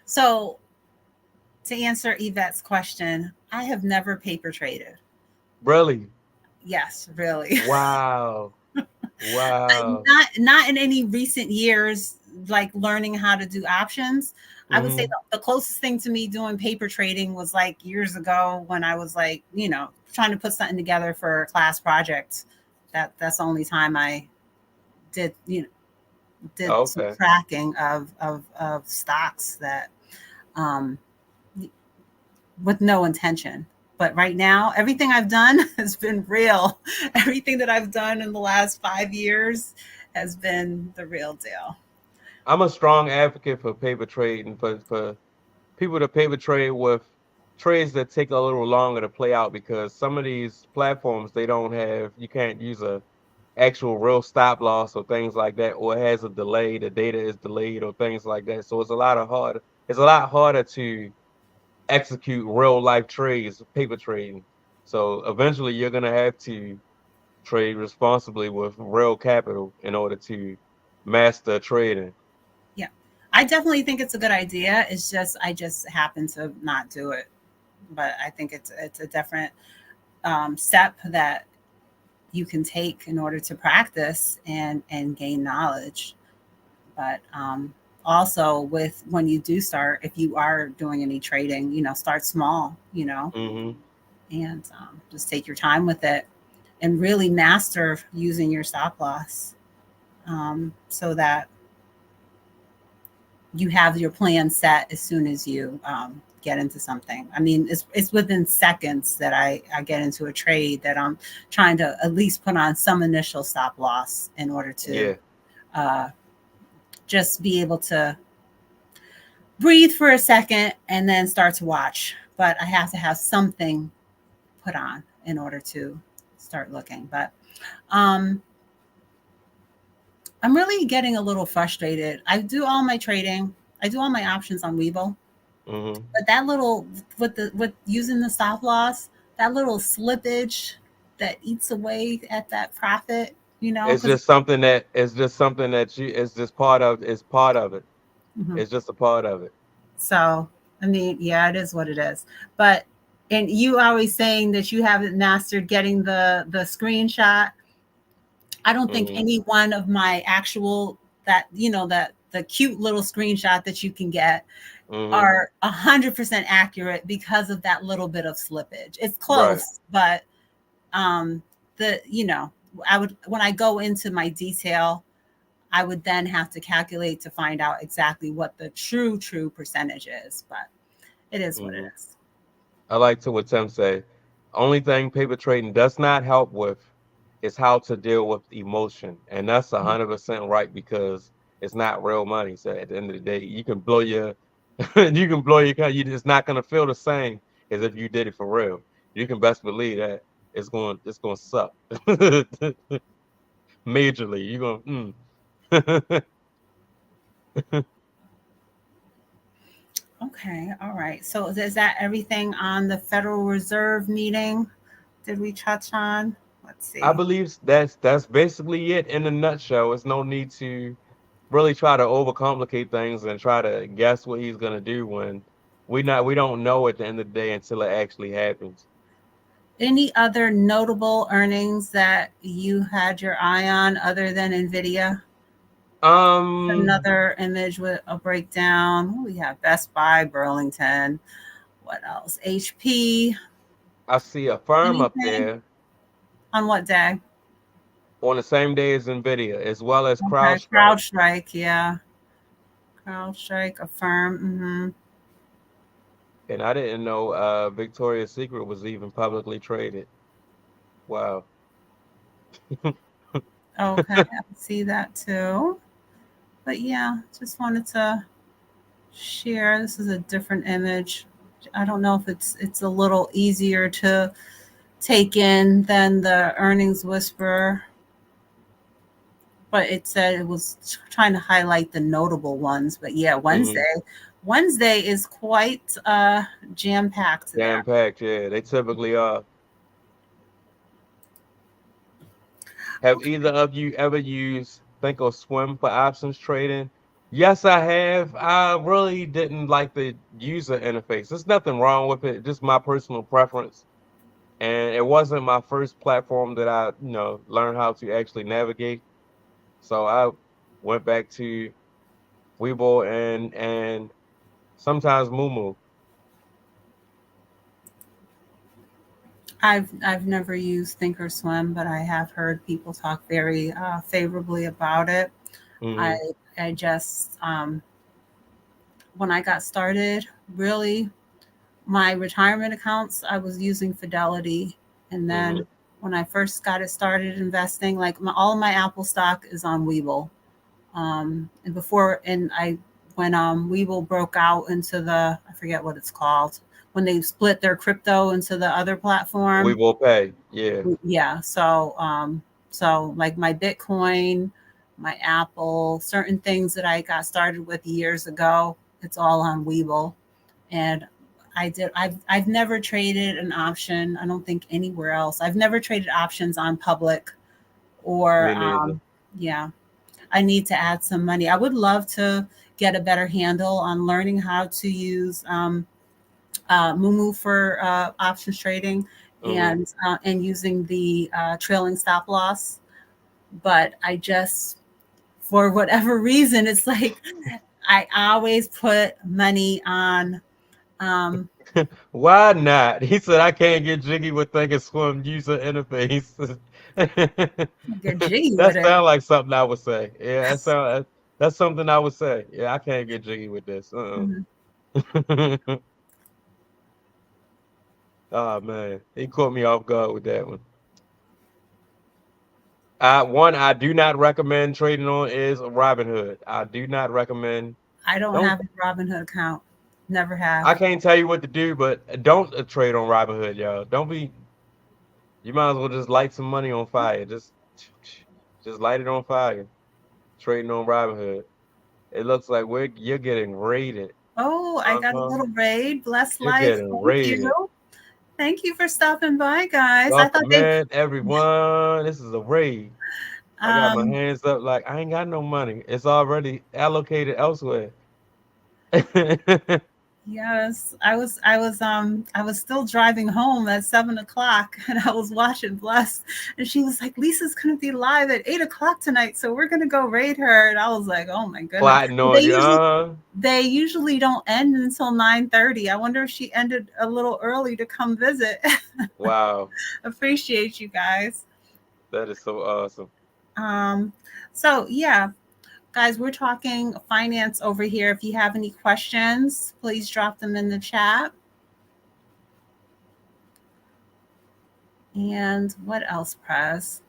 So to answer Yvette's question, I have never paper traded. Really? Yes, really. Wow. Wow. Not in any recent years, like learning how to do options. I would say Hmm. the closest thing to me doing paper trading was like years ago when I was like, trying to put something together for a class project. That's the only time I did, did some Okay. tracking of stocks that um with no intention. But right now, everything I've done has been real. Everything that I've done in the last 5 years has been the real deal. I'm a strong advocate for paper trading for people to paper trade with trades that take a little longer to play out because some of these platforms they don't have you can't use a actual real stop loss or things like that or it has a delay the data is delayed or things like that so it's a lot harder to execute real life trades paper trading so eventually you're going to have to trade responsibly with real capital in order to master trading. Yeah. I definitely think it's a good idea. It's just I just happen to not do it. But I think it's a different step that you can take in order to practice and gain knowledge. But also with when you do start, if you are doing any trading, start small, Hmm. and just take your time with it and really master using your stop loss, so that you have your plan set as soon as you get into something. I mean, it's within seconds that I get into a trade that I'm trying to at least put on some initial stop loss in order to Yeah. uh, just be able to breathe for a second and then start to watch. But I have to have something put on in order to start looking. But um, I'm really getting a little frustrated. I do all my trading. I do all my options on Webull, Hmm. but that little with using the stop loss, that little slippage that eats away at that profit, It's because just something that it's just something that you it's just part of it's part of it. mhm. It's just a part of it. So I mean, yeah, it is what it is. But and you always saying that you haven't mastered getting the screenshot. I don't think Hmm. any one of my actual that that the cute little screenshot that you can get Hmm. are 100% accurate because of that little bit of slippage. It's Right. close, but um the I would when I go into my detail, I would then have to calculate to find out exactly what the true percentage is, but it is what it Hmm. is. I like to what Tim say. Only thing paper trading does not help with is how to deal with emotion, and that's 100% right because it's not real money. So at the end of the day, you can blow your you can blow your car. You just not gonna feel the same as if you did it for real. You can best believe that it's going to suck majorly. You're going Okay, all right. So is that everything on the Federal Reserve meeting? Did we touch on? Let's I see. believe that's basically it in a nutshell. There's no need to really try to overcomplicate things and try to guess what he's gonna do when we don't know at the end of the day until it actually happens. Any other notable earnings that you had your eye on other than Nvidia? Um, Another image with a breakdown. We have Best Buy, Burlington. What else? HP. I see a firm up Anything? there On what day? on the same day as Nvidia, as well as Okay. CrowdStrike. CrowdStrike. Yeah. CrowdStrike, Affirm. And I didn't know Victoria's Secret was even publicly traded. Wow. Okay. I see that too. But yeah, just wanted to share. This is a different image. I don't know if it's a little easier to take in than the earnings whisperer, but it said it was trying to highlight the notable ones. But yeah, Hmm. Wednesday is quite jam packed Jam there. packed, yeah. They typically are. Have either of you ever used Think or Swim for options trading? Yes, I have. I really didn't like the user interface. There's nothing wrong with it, just my personal preference. And it wasn't my first platform that I, learned how to actually navigate. So I went back to Weibo and sometimes Mumu. I've never used Thinkorswim, but I have heard people talk very favorably about it. I Hmm. I just when I got started, really my retirement accounts, I was using Fidelity. And then Hmm. when I first got it started investing, like all of my Apple stock is on Webull. And before, and I, when Webull broke out into I forget what it's called, when they split their crypto into the other platform. Weibo Pay. Yeah. Yeah. So like my Bitcoin, my Apple, certain things that I got started with years ago, it's all on Webull. And I've never traded an option. I don't think anywhere else. I've never traded options on public or Me neither. yeah. I need to add some money. I would love to get a better handle on learning how to use Mumu for options trading Hmm. and using the trailing stop loss. But I just, for whatever reason, it's like I always put money on um, Why not? He said I can't get jiggy with Thinkorswim user interface. get jiggy That with it. sounds like something I would say. Yeah, that's something I would say. Yeah, I can't get jiggy with this. Mhm. Oh man, he caught me off guard with that one. One I do not recommend trading on is Robinhood. I do not recommend. I don't Don't have a Robinhood account. Never have. I can't tell you what to do, but don't trade on Robinhood, y'all. Don't be. You might as well just light some money on fire. Just light it on fire. Trading on Robinhood. It looks like you're getting raided. Oh, I got a Uh-huh. little raid. Blessed You're life. getting Thank you. raided. Thank you for stopping by, guys. I thought Welcome in, everyone. This is a raid. I got my um hands up like I ain't got no money. It's already allocated elsewhere. yes, I was still driving home at 7 o'clock and I was watching Blessed and she was like, Lisa's gonna be live at 8 o'clock tonight, so we're gonna go raid her. And I was like, oh my goodness. Plotting But on you. they usually don't end until 9:30. I wonder if she ended a little early to come visit. Wow. Appreciate you guys. That is so awesome. Um, so yeah, guys, we're talking finance over here. If you have any questions, please drop them in the chat. And what else, Prez?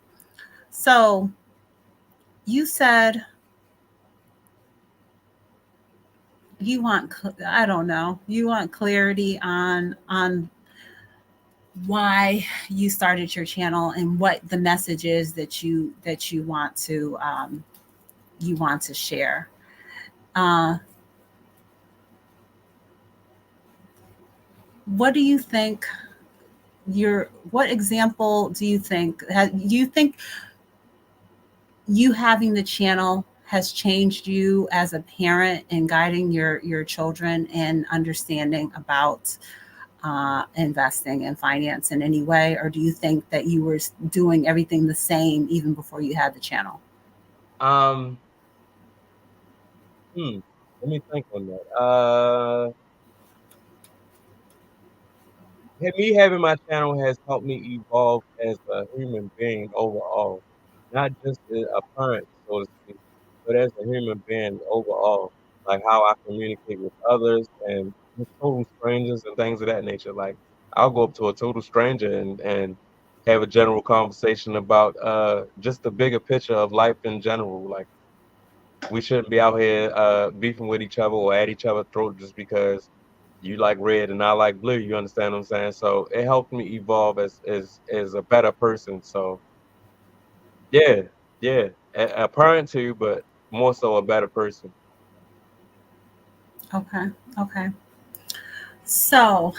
So you said you want, I don't know, you want clarity on why you started your channel and what the message is that you want to share. Uh, what do you think what example do you think you think you having the channel has changed you as a parent and guiding your children and understanding about investing and finance in any way, or do you think that you were doing everything the same even before you had the channel? Um, Hmm. Let me think on that. Me having my channel has helped me evolve as a human being overall, not just a parent, so to speak, but as a human being overall, like how I communicate with others and with total strangers and things of that nature. Like I'll go up to a total stranger and have a general conversation about just the bigger picture of life in general. Like we shouldn't be out here beefing with each other or at each other's throat just because you like red and I like blue. You understand what I'm saying? So it helped me evolve as a better person. So yeah, yeah, a parent too, but more so a better person. Okay. Okay. So,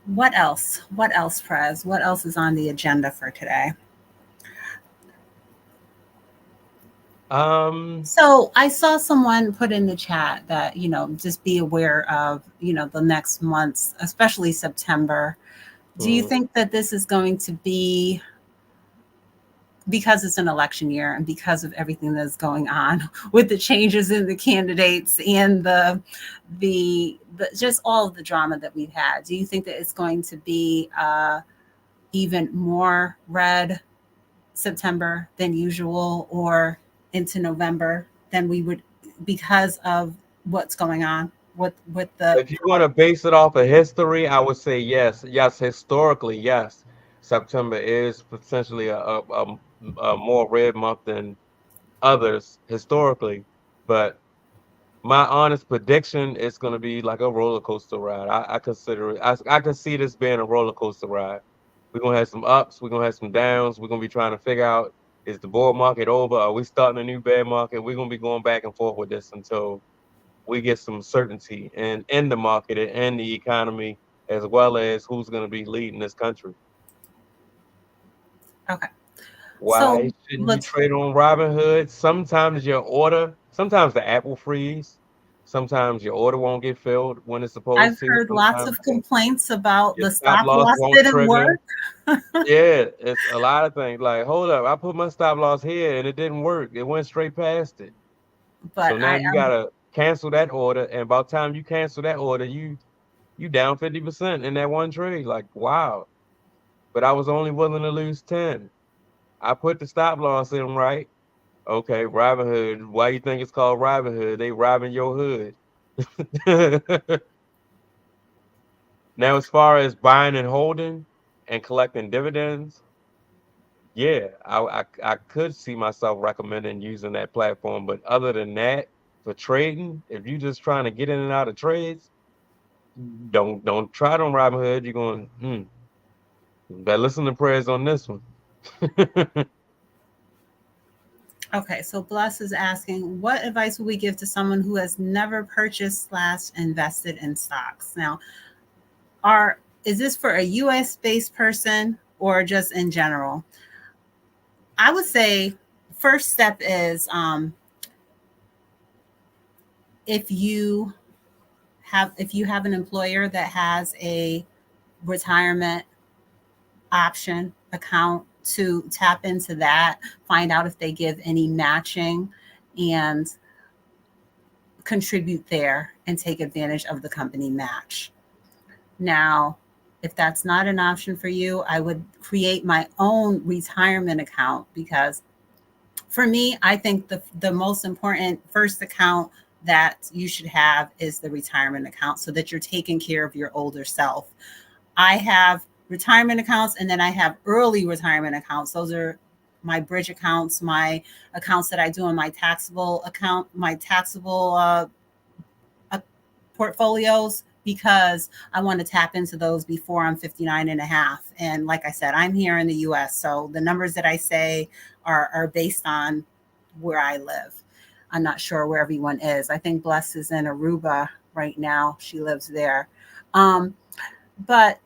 what else? What else, Prez? What else is on the agenda for today? Um, So I saw someone put in the chat that, just be aware of, the next months, especially September. Do you mm, think that this is going to be, because it's an election year and because of everything that's going on with the changes in the candidates and the just all of the drama that we've had? Do you think that it's going to be even more red September than usual, or into November than we would, because of what's going on with the if you want to base it off of history, I would say yes, yes. Historically, yes, September is potentially a more red month than others historically, but my honest prediction is going to be like a roller coaster ride. I consider it. I can see this being a roller coaster ride. We're gonna have some ups. We're gonna have some downs. We're gonna be trying to figure out, is the bull market over? Are we starting a new bear market? We're gonna be going back and forth with this until we get some certainty in the market and the economy, as well as who's gonna be leading this country. okay. Why So shouldn't you let's. trade on Robinhood? Sometimes the app will freeze. Sometimes your order won't get filled when it's I've supposed to. heard lots Sometimes of complaints about your the stop stop loss loss won't didn't trigger. work. Yeah, it's a lot of things. Like, hold up, I put my stop loss here and it didn't work. It went straight past it. But So now you gotta cancel that order, and about time you cancel that order, you down 50% in that one trade. Like, wow. But I was only willing to lose 10. I put the stop loss in right. Okay, Robinhood. Why you think it's called Robinhood? They robbing your hood. Now, as far as buying and holding and collecting dividends, yeah, I could see myself recommending using that platform. But other than that, for trading, if you're just trying to get in and out of trades, don't try it on Robinhood. You're going, better listen to prayers on this one. okay, so Bless is asking, what advice would we give to someone who has never purchased slash invested in stocks? Now, are is this for a US based person or just in general? I would say first step is, if you if you have an employer that has a retirement option account, to tap into that, find out if they give any matching, and contribute there and take advantage of the company match. Now, if that's not an option for you, I would create my own retirement account, because for me, I think the most important first account that you should have is the retirement account, so that you're taking care of your older self. I have retirement accounts, and then I have early retirement accounts. Those are my bridge accounts, my accounts that I do in my taxable account, my taxable uh, portfolios, because I want to tap into those before I'm 59 and a half. And like I said, I'm here in the US. So the numbers that I say are based on where I live. I'm not sure where everyone is. I think Bless is in Aruba right now. She lives there. Um, but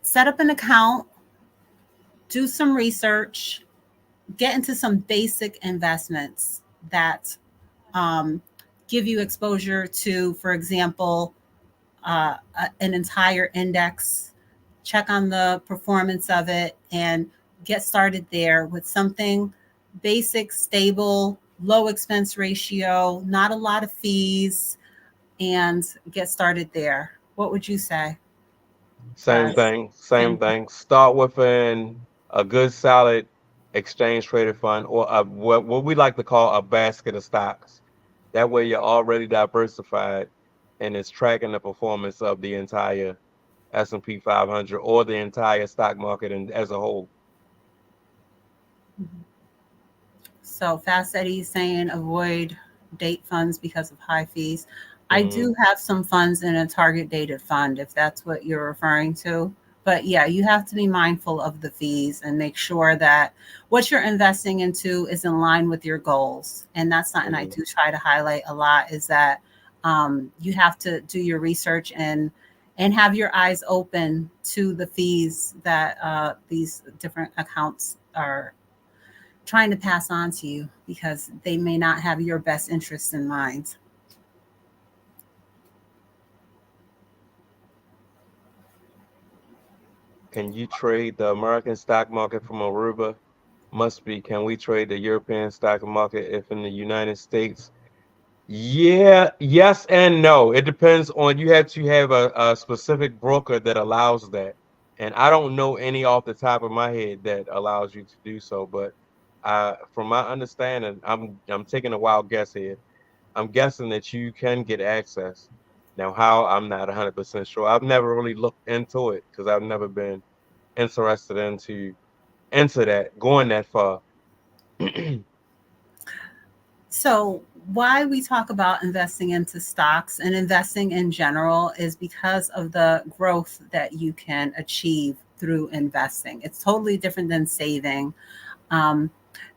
set up an account, do some research, get into some basic investments that um, give you exposure to, for example, an entire index. Check on the performance of it and get started there with something basic, stable, low expense ratio, not a lot of fees, and get started there. What would you say, Same Prez? thing, Same same thing. thing. Start with a good solid exchange traded fund or what we like to call a basket of stocks. That way you're already diversified and it's tracking the performance of the entire S&P 500 or the entire stock market as a whole. Mhm. So Fast Eddie's saying avoid date funds because of high fees. I Mm, do have some funds in a target dated fund if that's what you're referring to. But yeah, you have to be mindful of the fees and make sure that what you're investing into is in line with your goals. And that's something I mm, do try to highlight a lot is that you have to do your research and have your eyes open to the fees that these different accounts are trying to pass on to you because they may not have your best interests in mind. can you trade the American stock market from Aruba? Must be. Can we trade the European stock market if in the United States? Yeah, yes and no. It depends on you have to have a specific broker that allows that. And I don't know any off the top of my head that allows you to do so, but from my understanding, I'm taking a wild guess here. I'm guessing that you can get access. Now, how I'm not 100% sure. I've never really looked into it because I've never been interested into that going that far. So, why we talk about investing into stocks and investing in general is because of the growth that you can achieve through investing. It's totally different than saving. Um,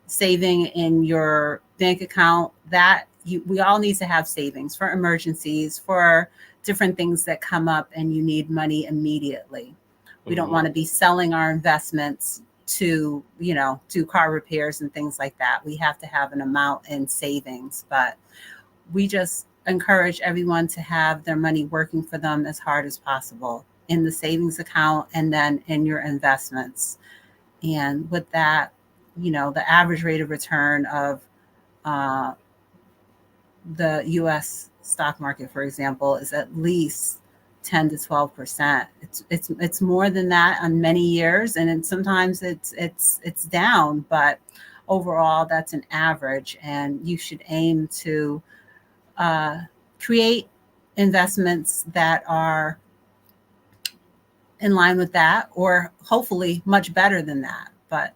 Saving in your bank account that we all need to have savings for emergencies, for different things that come up and you need money immediately. We don't want Hmm. to be selling our investments to do car repairs and things like that. We have to have an amount in savings, but we just encourage everyone to have their money working for them as hard as possible in the savings account and then in your investments. And with that, the average rate of return of uh, the U.S. stock market, for example, is at least 10 to 12%. It's more than that on many years, and sometimes it's down, but overall, that's an average, and you should aim to uh, create investments that are in line with that, or hopefully much better than that. But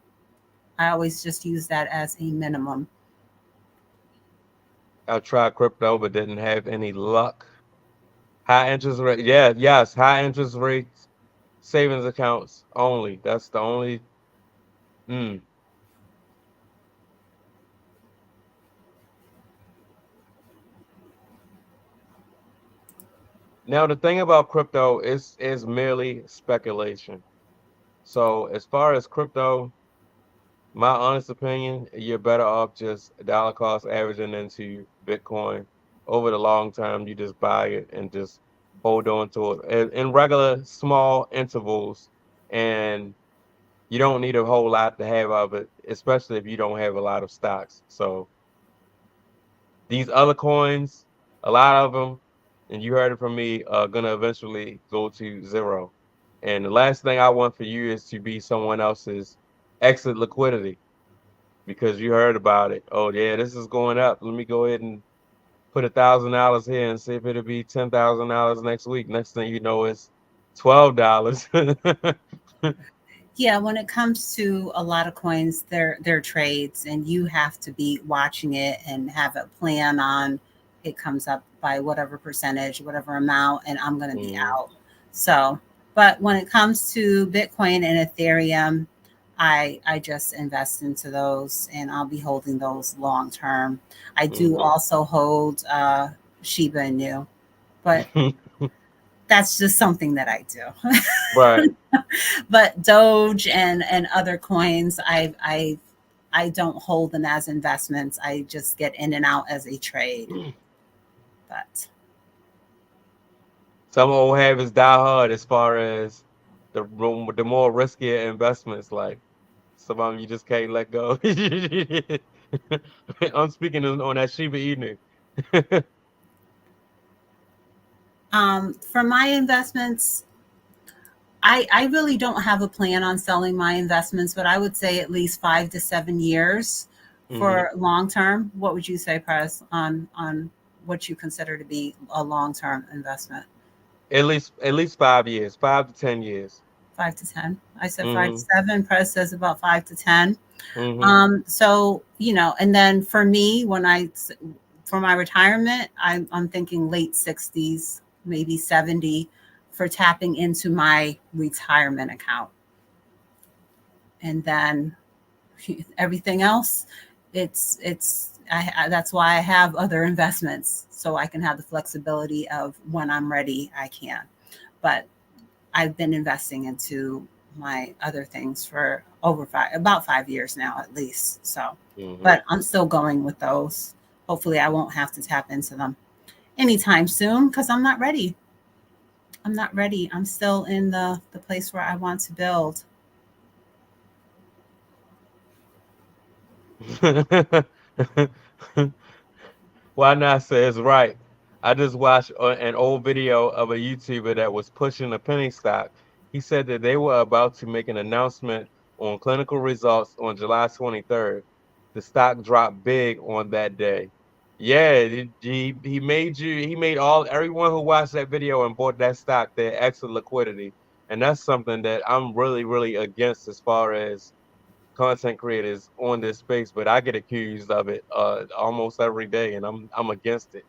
I always just use that as a minimum. I tried crypto but didn't have any luck. High interest rate, yeah, yes, high interest rates, savings accounts only. That's the only. Mm. Now the thing about crypto is merely speculation. So as far as crypto, my honest opinion, you're better off just dollar cost averaging into Bitcoin over the long term. You just buy it and just hold on to it in regular small intervals, and you don't need a whole lot to have of it, especially if you don't have a lot of stocks. So these other coins, a lot of them, and you heard it from me, are gonna eventually go to zero. And the last thing I want for you is to be someone else's exit liquidity because you heard about it. Oh yeah, this is going up. Let me go ahead and put $1,000 here and see if it'll be $10,000 next week. Next thing you know, it's $12. Yeah, when it comes to a lot of coins, they're trades, and you have to be watching it and have a plan on it comes up by whatever percentage, whatever amount, and I'm going to be Mm, out. So, but when it comes to Bitcoin and Ethereum, I just invest into those, and I'll be holding those long term. I do mhm. also hold Shiba Inu, but that's just something that I do. Right. But Doge and other coins, I don't hold them as investments. I just get in and out as a trade. But Some old habits die hard as far as the more riskier investments like. Some of them you just can't let go. I'm speaking on that Shiba Inu. For my investments, I really don't have a plan on selling my investments, but I would say at least 5 to 7 years Hmm. for long term. What would you say, Press, on what you consider to be a long term investment? At least 5 years, 5 to 10 years. 5 to 10. I said five to Hmm. seven. Press says about 5 to 10. Hmm. So and then for me, for my retirement, I'm thinking late 60s, maybe 70, for tapping into my retirement account, and then everything else, that's why I have other investments, so I can have the flexibility of when I'm ready, I can. But I've been investing into my other things for about 5 years now, at least. So, Hmm. but I'm still going with those. Hopefully, I won't have to tap into them anytime soon because I'm not ready. I'm not ready. I'm still in the place where I want to build. Why not says right. I just watched an old video of a YouTuber that was pushing a penny stock. He said that they were about to make an announcement on clinical results on July 23rd. The stock dropped big on that day. Yeah, he made everyone who watched that video and bought that stock their extra liquidity. And that's something that I'm really, really against as far as content creators on this space, but I get accused of it almost every day, and I'm against it.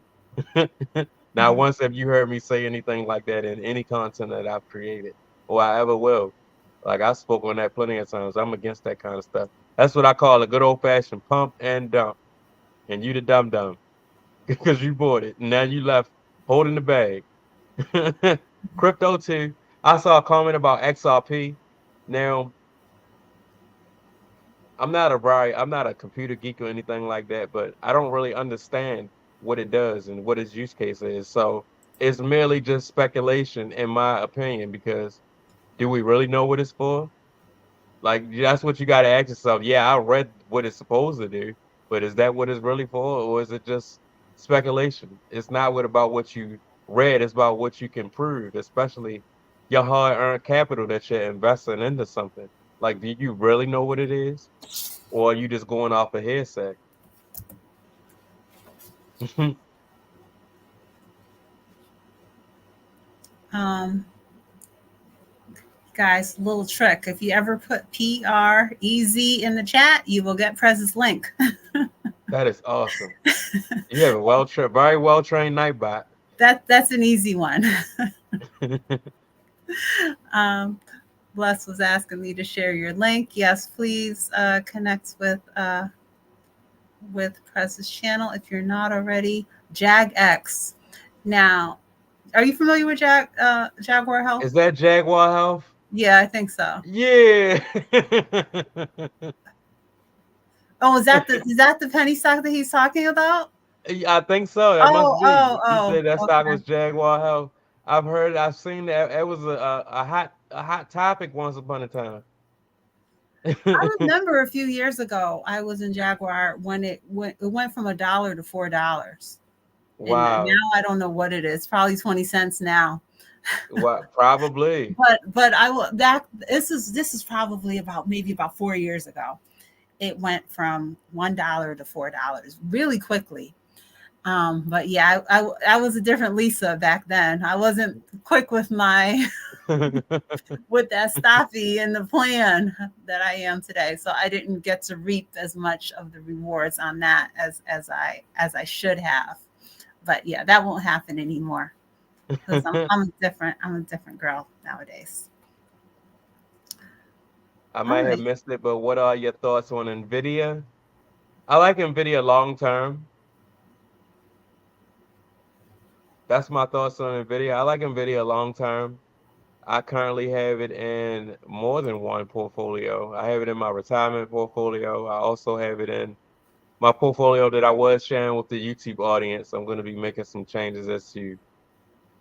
Now, Mhm. once have you heard me say anything like that in any content that I've created or I ever will? Like I spoke on that plenty of times. I'm against that kind of stuff. That's what I call a good old fashioned pump and dump. And you the dumb dumb because you bought it. And now you left holding the bag. Crypto too. I saw a comment about XRP. Now I'm not a computer geek or anything like that, but I don't really understand what it does and what its use case is. So it's merely just speculation, in my opinion, because do we really know what it's for? Like that's what you got to ask yourself. Yeah, I read what it's supposed to do, but is that what it's really for, or is it just speculation? It's not about what you read; it's about what you can prove, especially your hard-earned capital that you're investing into something. Like, do you really know what it is? Or are you just going off a hearsay? Um, Guys, little trick. If you ever put PREZ in the chat, you will get Prez's link. That is awesome. You have a very well trained nightbot. That's an easy one. um, Bless was asking me to share your link. Yes, please connect with Prez's channel if you're not already. JagX. Now, are you familiar with Jaguar Health? Is that Jaguar Health? Yeah, I think so. Yeah. Oh, is that the penny stock that he's talking about? Yeah, I think so. That Oh, must oh, be. You oh. said that stock Okay. was Jaguar Health. I've seen that. It was a hot topic once upon a time. I remember a few years ago, I was in Jaguar when it went from $1 to $4, and Wow. now I don't know what it is. Probably 20 cents now. What? Probably. But I will that this is probably maybe about 4 years ago. It went from $1 to $4 really quickly. But yeah, I was a different Lisa back then. I wasn't quick with my with that stoppy and the plan that I am today. So I didn't get to reap as much of the rewards on that as I should have. But yeah, that won't happen anymore because I'm a different girl nowadays. I All might have right. missed it, but what are your thoughts on Nvidia? I like Nvidia long term. That's my thoughts on Nvidia. I like Nvidia long term. I currently have it in more than one portfolio. I have it in my retirement portfolio. I also have it in my portfolio that I was sharing with the YouTube audience. I'm going to be making some changes as to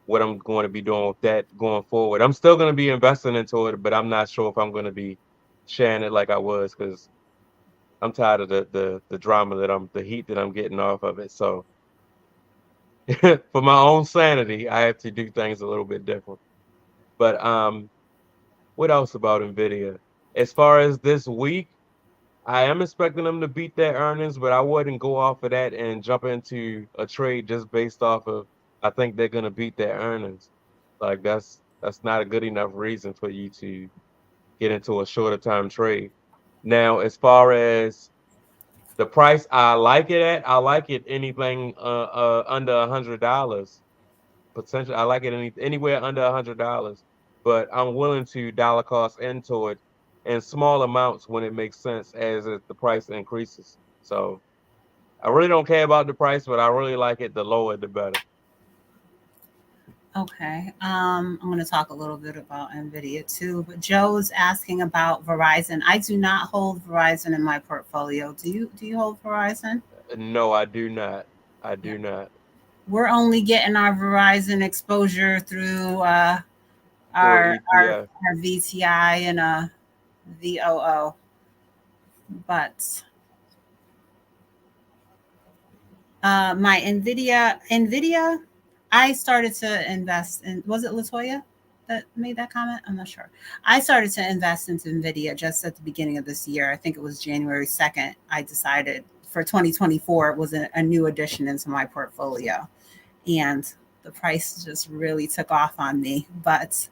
what I'm going to be doing with that going forward. I'm still going to be investing into it, but I'm not sure if I'm going to be sharing it like I was because I'm tired of the drama the heat that I'm getting off of it. So for my own sanity, I have to do things a little bit different. But what else about Nvidia? As far as this week, I am expecting them to beat their earnings, but I wouldn't go off of that and jump into a trade just based off of I think they're gonna beat their earnings. Like that's not a good enough reason for you to get into a shorter time trade. Now, as far as the price I like it at, I like it anything under $100. Potentially, I like it anywhere under $100, but I'm willing to dollar cost into it in small amounts when it makes sense as the price increases. So I really don't care about the price, but I really like it. The lower, the better. Okay. I'm going to talk a little bit about NVIDIA too. But Joe is asking about Verizon. I do not hold Verizon in my portfolio. Do you hold Verizon? No, I do not. I Yeah. do not. We're only getting our Verizon exposure through Through our our ETF. our VTI and VOO. But my Nvidia, I started to invest in. Was it Latoya that made that comment? I'm not sure. I started to invest into Nvidia just at the beginning of this year. I think it was January 2nd. I decided for 2024 it was a new addition into my portfolio, and the price just really took off on me. But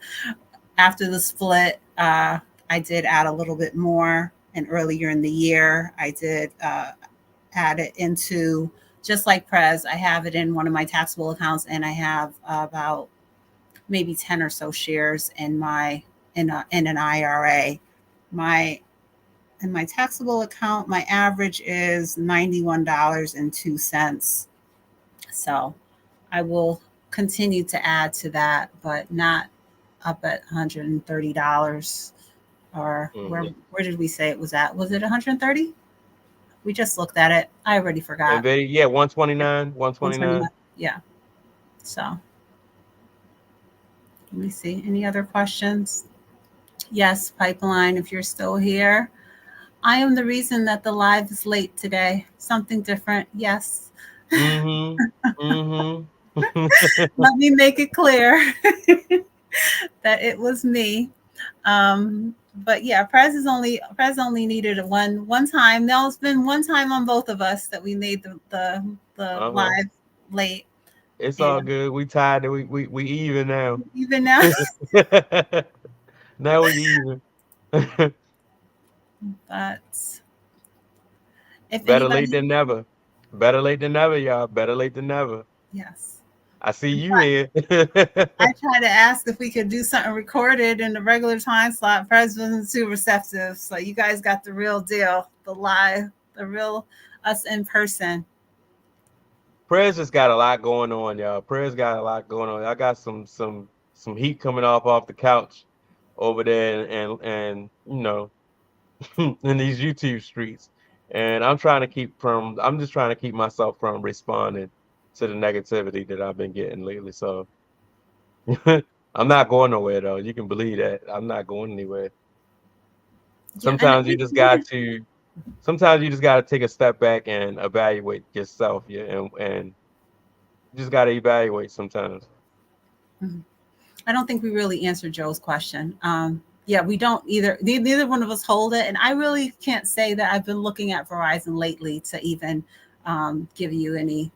after the split, I did add a little bit more. And earlier in the year, I did add it into, just like Prez, I have it in one of my taxable accounts, and I have about maybe 10 or so shares in an IRA. My in my taxable account, my average is $91.02. So I will continue to add to that, but not up at $130. Or Hmm. where did we say it was at? Was it 130? We just looked at it. I already And forgot. they, yeah, Yeah, 129, 129. 129. Yeah. So let me see. Any other questions? Yes, Pipeline, if you're still here. I am the reason that the live is late today. Something different. Yes. Mm-hmm. Mm-hmm. Let me make it clear that it was me. But yeah, Prez only needed one time. Now it's been one time on both of us that we made the Uh-huh. live late, It's and all good. We tired. We even now. even now. Now we even. But if Better late anybody, than never. Better late than never, y'all. Better late than never. yes. I see you here. I tried to ask if we could do something recorded in the regular time slot. Prez wasn't too receptive. So you guys got the real deal, the live, the real us in person. Prez just got a lot going on, y'all. Prez got a lot going on. I got some heat coming off the couch over there, and in these YouTube streets. And I'm just trying to keep myself from responding to the negativity that I've been getting lately. So I'm not going nowhere though. You can believe that. I'm not going anywhere. Yeah, and Sometimes you just got to sometimes you just got to take a step back and evaluate yourself. Yeah, and you just got to evaluate sometimes. Mhm. I don't think we really answered Joe's question. Yeah, we don't either. Neither one of us hold it, and I really can't say that I've been looking at Verizon lately to even give you any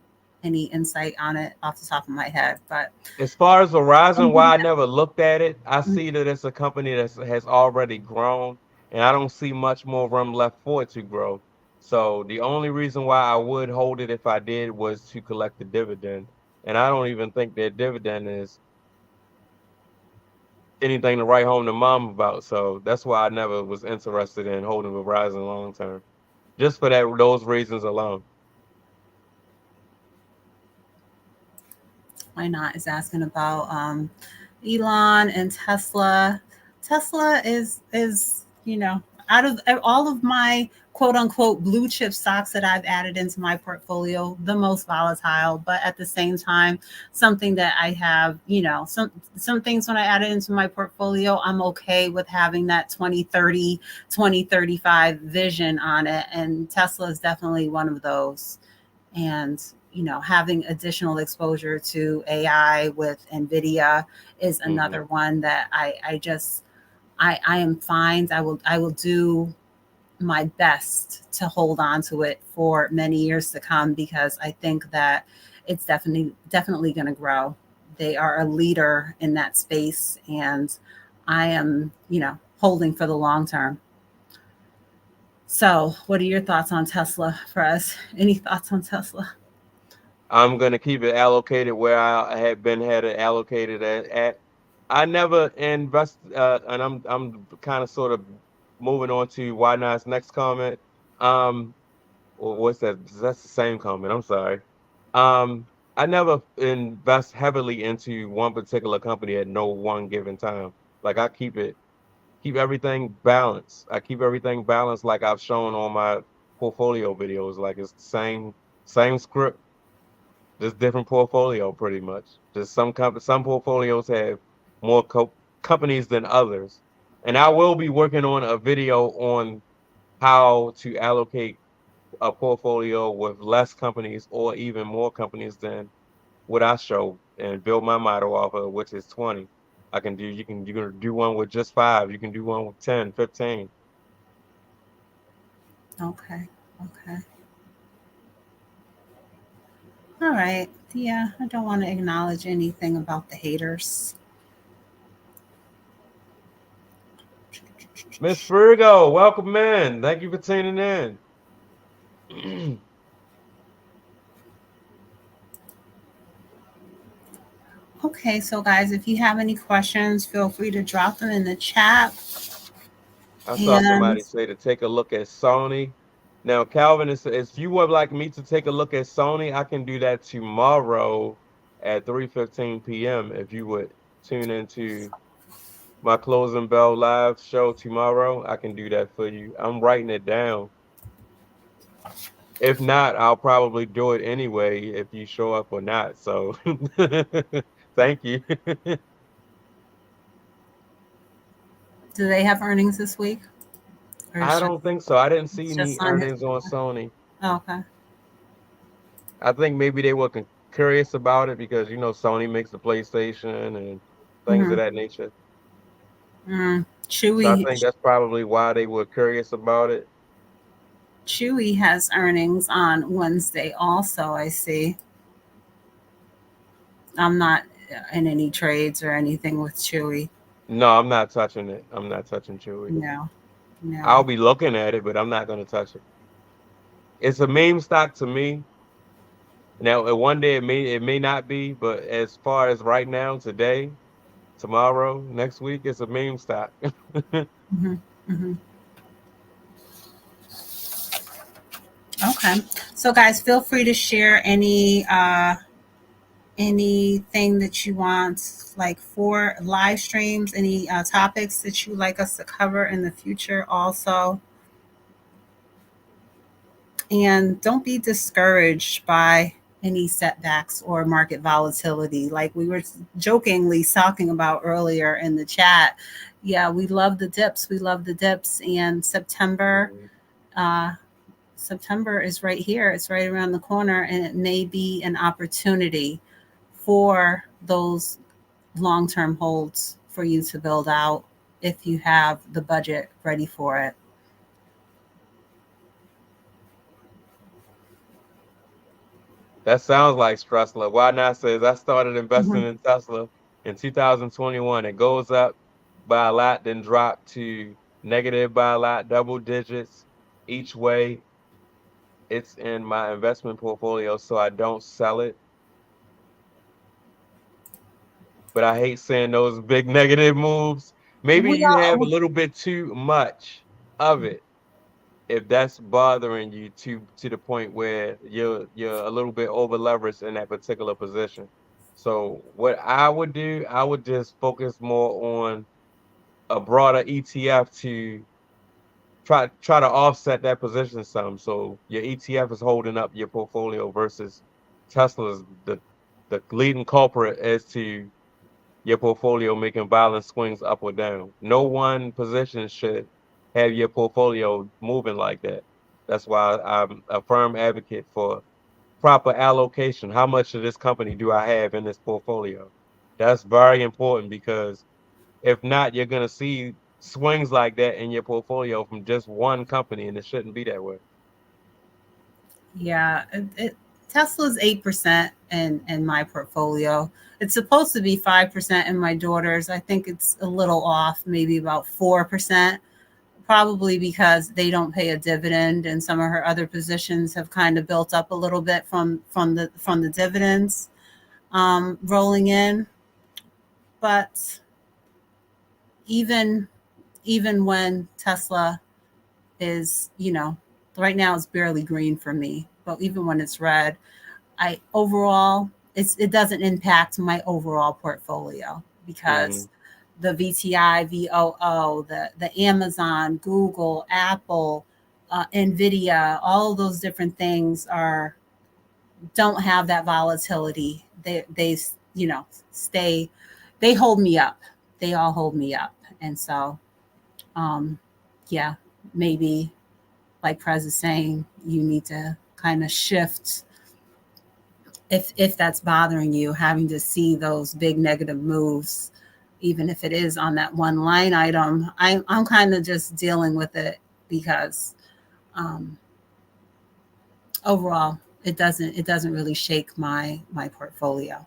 insight on it off the top of my head. But As far as Verizon, why I NVIDIA, never looked at it, I mm, see that it's a company that has already grown, and I don't see much more room left for it to grow. So the only reason why I would hold it if I did was to collect the dividend, and I don't even think that dividend is anything to write home to mom about. So that's why I never was interested in holding Verizon long term, just for those reasons alone. why not? Is asking about Elon and Tesla. Tesla is. out of all of my quote unquote blue chip stocks that I've added into my portfolio, the most volatile, but at the same time, something that I have, some things when I add it into my portfolio, I'm okay with having that 2030, 2035 vision on it. And Tesla is definitely one of those. And having additional exposure to AI with NVIDIA is Hmm. another one that I am fine. I will do my best to hold on to it for many years to come because I think that it's definitely going to grow. They are a leader in that space, and I am holding for the long term. So, what are your thoughts on Tesla for us? Any thoughts on Tesla? I'm gonna keep it allocated where I had it allocated at. I never invest, and I'm kind of sort of moving on to why not's next comment. Um, what's that? That's the same comment. I'm sorry. Um, I never invest heavily into one particular company at no one given time. Like I keep everything balanced. I keep everything balanced, like I've shown on my portfolio videos. Like it's the same script, just different portfolio, pretty much. Just some portfolios have more companies than others, and I will be working on a video on how to allocate a portfolio with less companies or even more companies than what I show and build my model off of, which is 20. You can do one with just five. You can do one with 10, 15. Okay. Okay. All right. Yeah, I don't want to acknowledge anything about the haters. Miss Virgo, welcome in. Thank you for tuning in. Okay, so guys, if you have any questions, feel free to drop them in the chat. I saw And somebody say to take a look at Sony. Now, Calvin, if you would like me to take a look at Sony, I can do that tomorrow at 3:15 p.m. If you would tune into my closing bell live show tomorrow, I can do that for you. I'm writing it down. If not, I'll probably do it anyway if you show up or not. So thank you. do they have earnings this week, or I don't think so. I didn't see it's just any on his? earnings on Sony. Oh, okay. I think maybe they were curious about it because Sony makes the PlayStation and things of Mm-hmm. that nature. So I Chewy think that's probably why they were curious about it. Chewy has earnings on Wednesday. Also, I see. I'm not in any trades or anything with Chewy. No, I'm not touching it. I'm not touching Chewy. No, I'll no. be looking at it, but I'm not going to touch it. It's a meme stock to me. Now, one day it may not be, but as far as right now, today, tomorrow, next week, it's a meme stock. Hmm. Hmm. Okay. So, guys, feel free to share anything that you want, like for live streams, any topics that you like us to cover in the future, also. And don't be discouraged by any setbacks or market volatility. Like we were jokingly talking about earlier in the chat. Yeah, we love the dips. We love the dips. And Mhm. uh, September is right here. It's right around the corner, and it may be an opportunity for those long-term holds for you to build out if you have the budget ready for it. That sounds like Stressler. Why not says I started investing Mhm. in Tesla in 2021. It goes up by a lot, then drop to negative by a lot, double digits each way. It's in my investment portfolio, so I don't sell it. But I hate seeing those big negative moves. Maybe We you have a all little bit too much of it. If that's bothering you to the point where you're a little bit over leveraged in that particular position. So what I would do, I would just focus more on a broader ETF to try to offset that position some. So your ETF is holding up your portfolio versus Tesla's the leading culprit as to your portfolio making violent swings up or down. No one position should have your portfolio moving like that. That's why I'm a firm advocate for proper allocation. How much of this company do I have in this portfolio? That's very important because if not, you're going to see swings like that in your portfolio from just one company, and it shouldn't be that way. Yeah, Tesla's 8% in my portfolio. It's supposed to be 5% in my daughter's. I think it's a little off, maybe about 4%. Probably because they don't pay a dividend, and some of her other positions have kind of built up a little bit from the dividends rolling in. But even even when Tesla is, right now it's barely green for me, but even when it's red, I overall it doesn't impact my overall portfolio Hmm. because the VTI, VOO, the Amazon, Google, Apple, Nvidia, all of those different things are don't have that volatility. They stay. They hold me up. They all hold me up, and so um, yeah, maybe like Prez is saying, you need to kind of shift if that's bothering you, having to see those big negative moves, even if it is on that one line item. I'm kind of just dealing with it because um, overall it doesn't really shake my portfolio.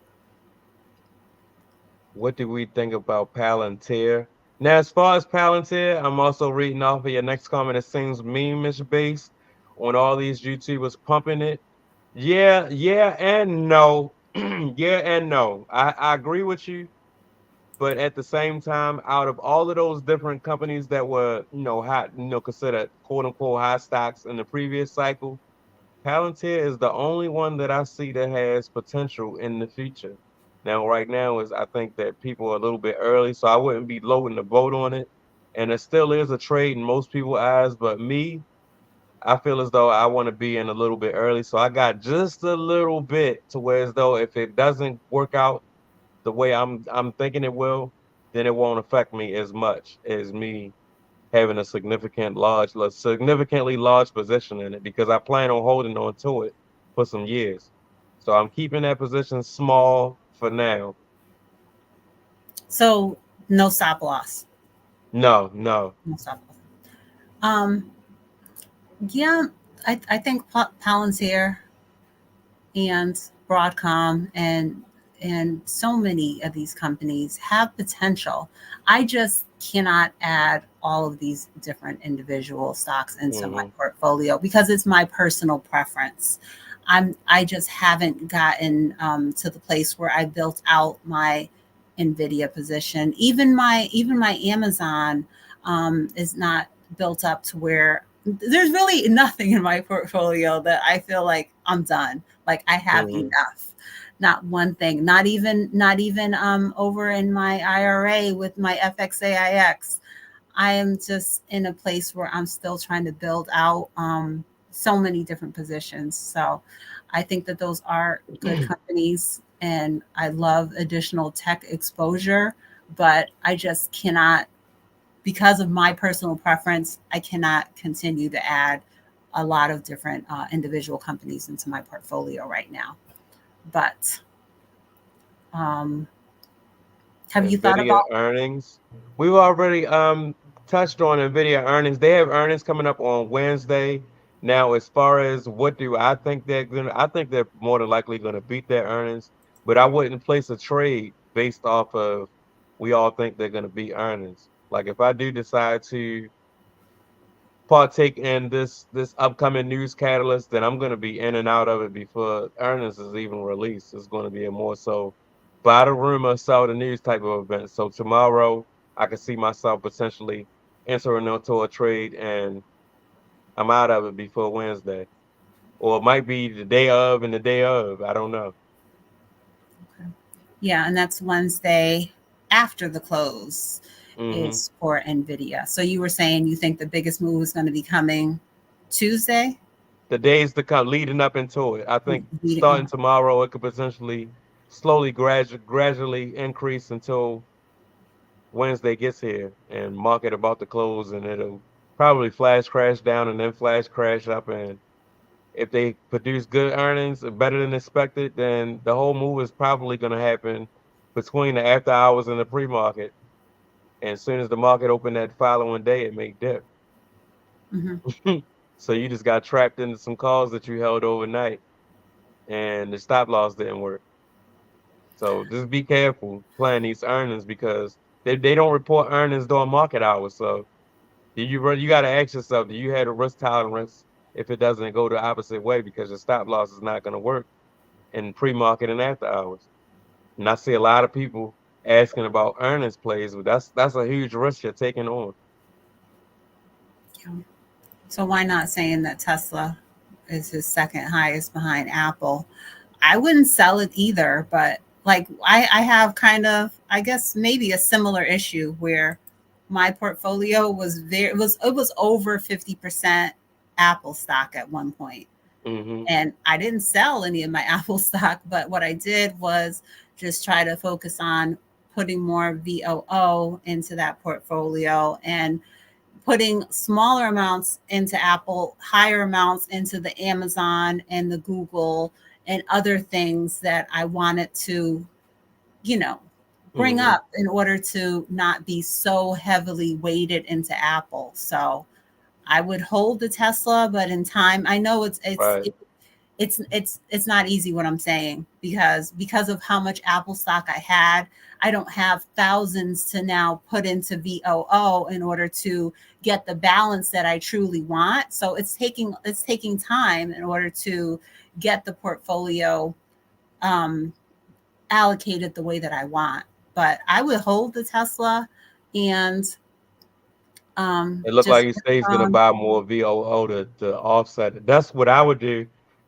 What do we think about Palantir? Now, as far as Palantir, I'm also reading off of your next comment. It seems meme-ish based on all these YouTubers pumping it. Yeah, yeah, and no. Yeah, and no. I agree with you, but at the same time, out of all of those different companies that were, hot, considered quote unquote high stocks in the previous cycle, Palantir is the only one that I see that has potential in the future. Now, right now is I think that people are a little bit early, so I wouldn't be loading the boat on it. And it still is a trade in most people's eyes, but me, I feel as though I want to be in a little bit early. So I got just a little bit to where as though if it doesn't work out the way I'm thinking it will, then it won't affect me as much as me having a significantly large position in it because I plan on holding on to it for some years. So I'm keeping that position small for now. So no stop loss. No, no. No stop loss. Um, yeah, I think Palantir and Broadcom and so many of these companies have potential. I just cannot add all of these different individual stocks into my Hmm. portfolio because it's my personal preference. I just haven't gotten to the place where I built out my Nvidia position. Even my Amazon is not built up to where there's really nothing in my portfolio that I feel like I'm done. Like I have Hmm. enough. Not one thing. Not even over in my IRA with my FXAIX. I am just in a place where I'm still trying to build out so many different positions. So I think that those are good companies and I love additional tech exposure, but I just cannot, because of my personal preference, I cannot continue to add a lot of different individual companies into my portfolio right now. But um, have you thought Nvidia about? earnings. We've already touched on Nvidia earnings. They have earnings coming up on Wednesday. Now, as far as what do I think they're gonna, I think they're more than likely gonna beat their earnings, but I wouldn't place a trade based off of we all think they're gonna beat earnings. Like if I do decide to partake in this upcoming news catalyst, then I'm gonna be in and out of it before earnings is even released. It's gonna be a more so buy the rumor, sell the news type of event. So tomorrow I can see myself potentially entering into a trade and I'm out of it before Wednesday. Or it might be the day of and the day of. I don't know. Okay. Yeah, and that's Wednesday after the close Hmm. is for Nvidia. So you were saying you think the biggest move is going to be coming Tuesday? The days to come leading up into it, I think starting tomorrow, it could potentially slowly, gradually increase until Wednesday gets here and market about to close, and it'll probably flash crash down and then flash crash up. And if they produce good earnings, better than expected, then the whole move is probably going to happen between the after hours and the pre-market. And as soon as the market opened that following day, it may dip. Mm-hmm. So you just got trapped into some calls that you held overnight, and the stop loss didn't work. So just be careful playing these earnings because they don't report earnings during market hours. So you got to ask yourself, do you have a risk tolerance if it doesn't go the opposite way because your stop loss is not going to work in pre-market and after hours. And I see a lot of people asking about earnings plays, but that's a huge risk you're taking on. Yeah. So why not saying that Tesla is his second highest behind Apple? I wouldn't sell it either, but like I have kind of, I guess maybe a similar issue where my portfolio was very it was over 50% Apple stock at one point. Hmm. And I didn't sell any of my Apple stock, but what I did was just try to focus on putting more VOO into that portfolio and putting smaller amounts into Apple, higher amounts into the Amazon and the Google and other things that I wanted to, you know, bring Hmm. up in order to not be so heavily weighted into Apple. So I would hold the Tesla, but in time, I know Right. it's not easy what I'm saying because of how much Apple stock I had. I don't have thousands to now put into VOO in order to get the balance that I truly want. So it's taking time in order to get the portfolio um, allocated the way that I want. But I would hold the Tesla and It looked just like he work says he's gonna on. buy more VOO to offset it. That's what I would do.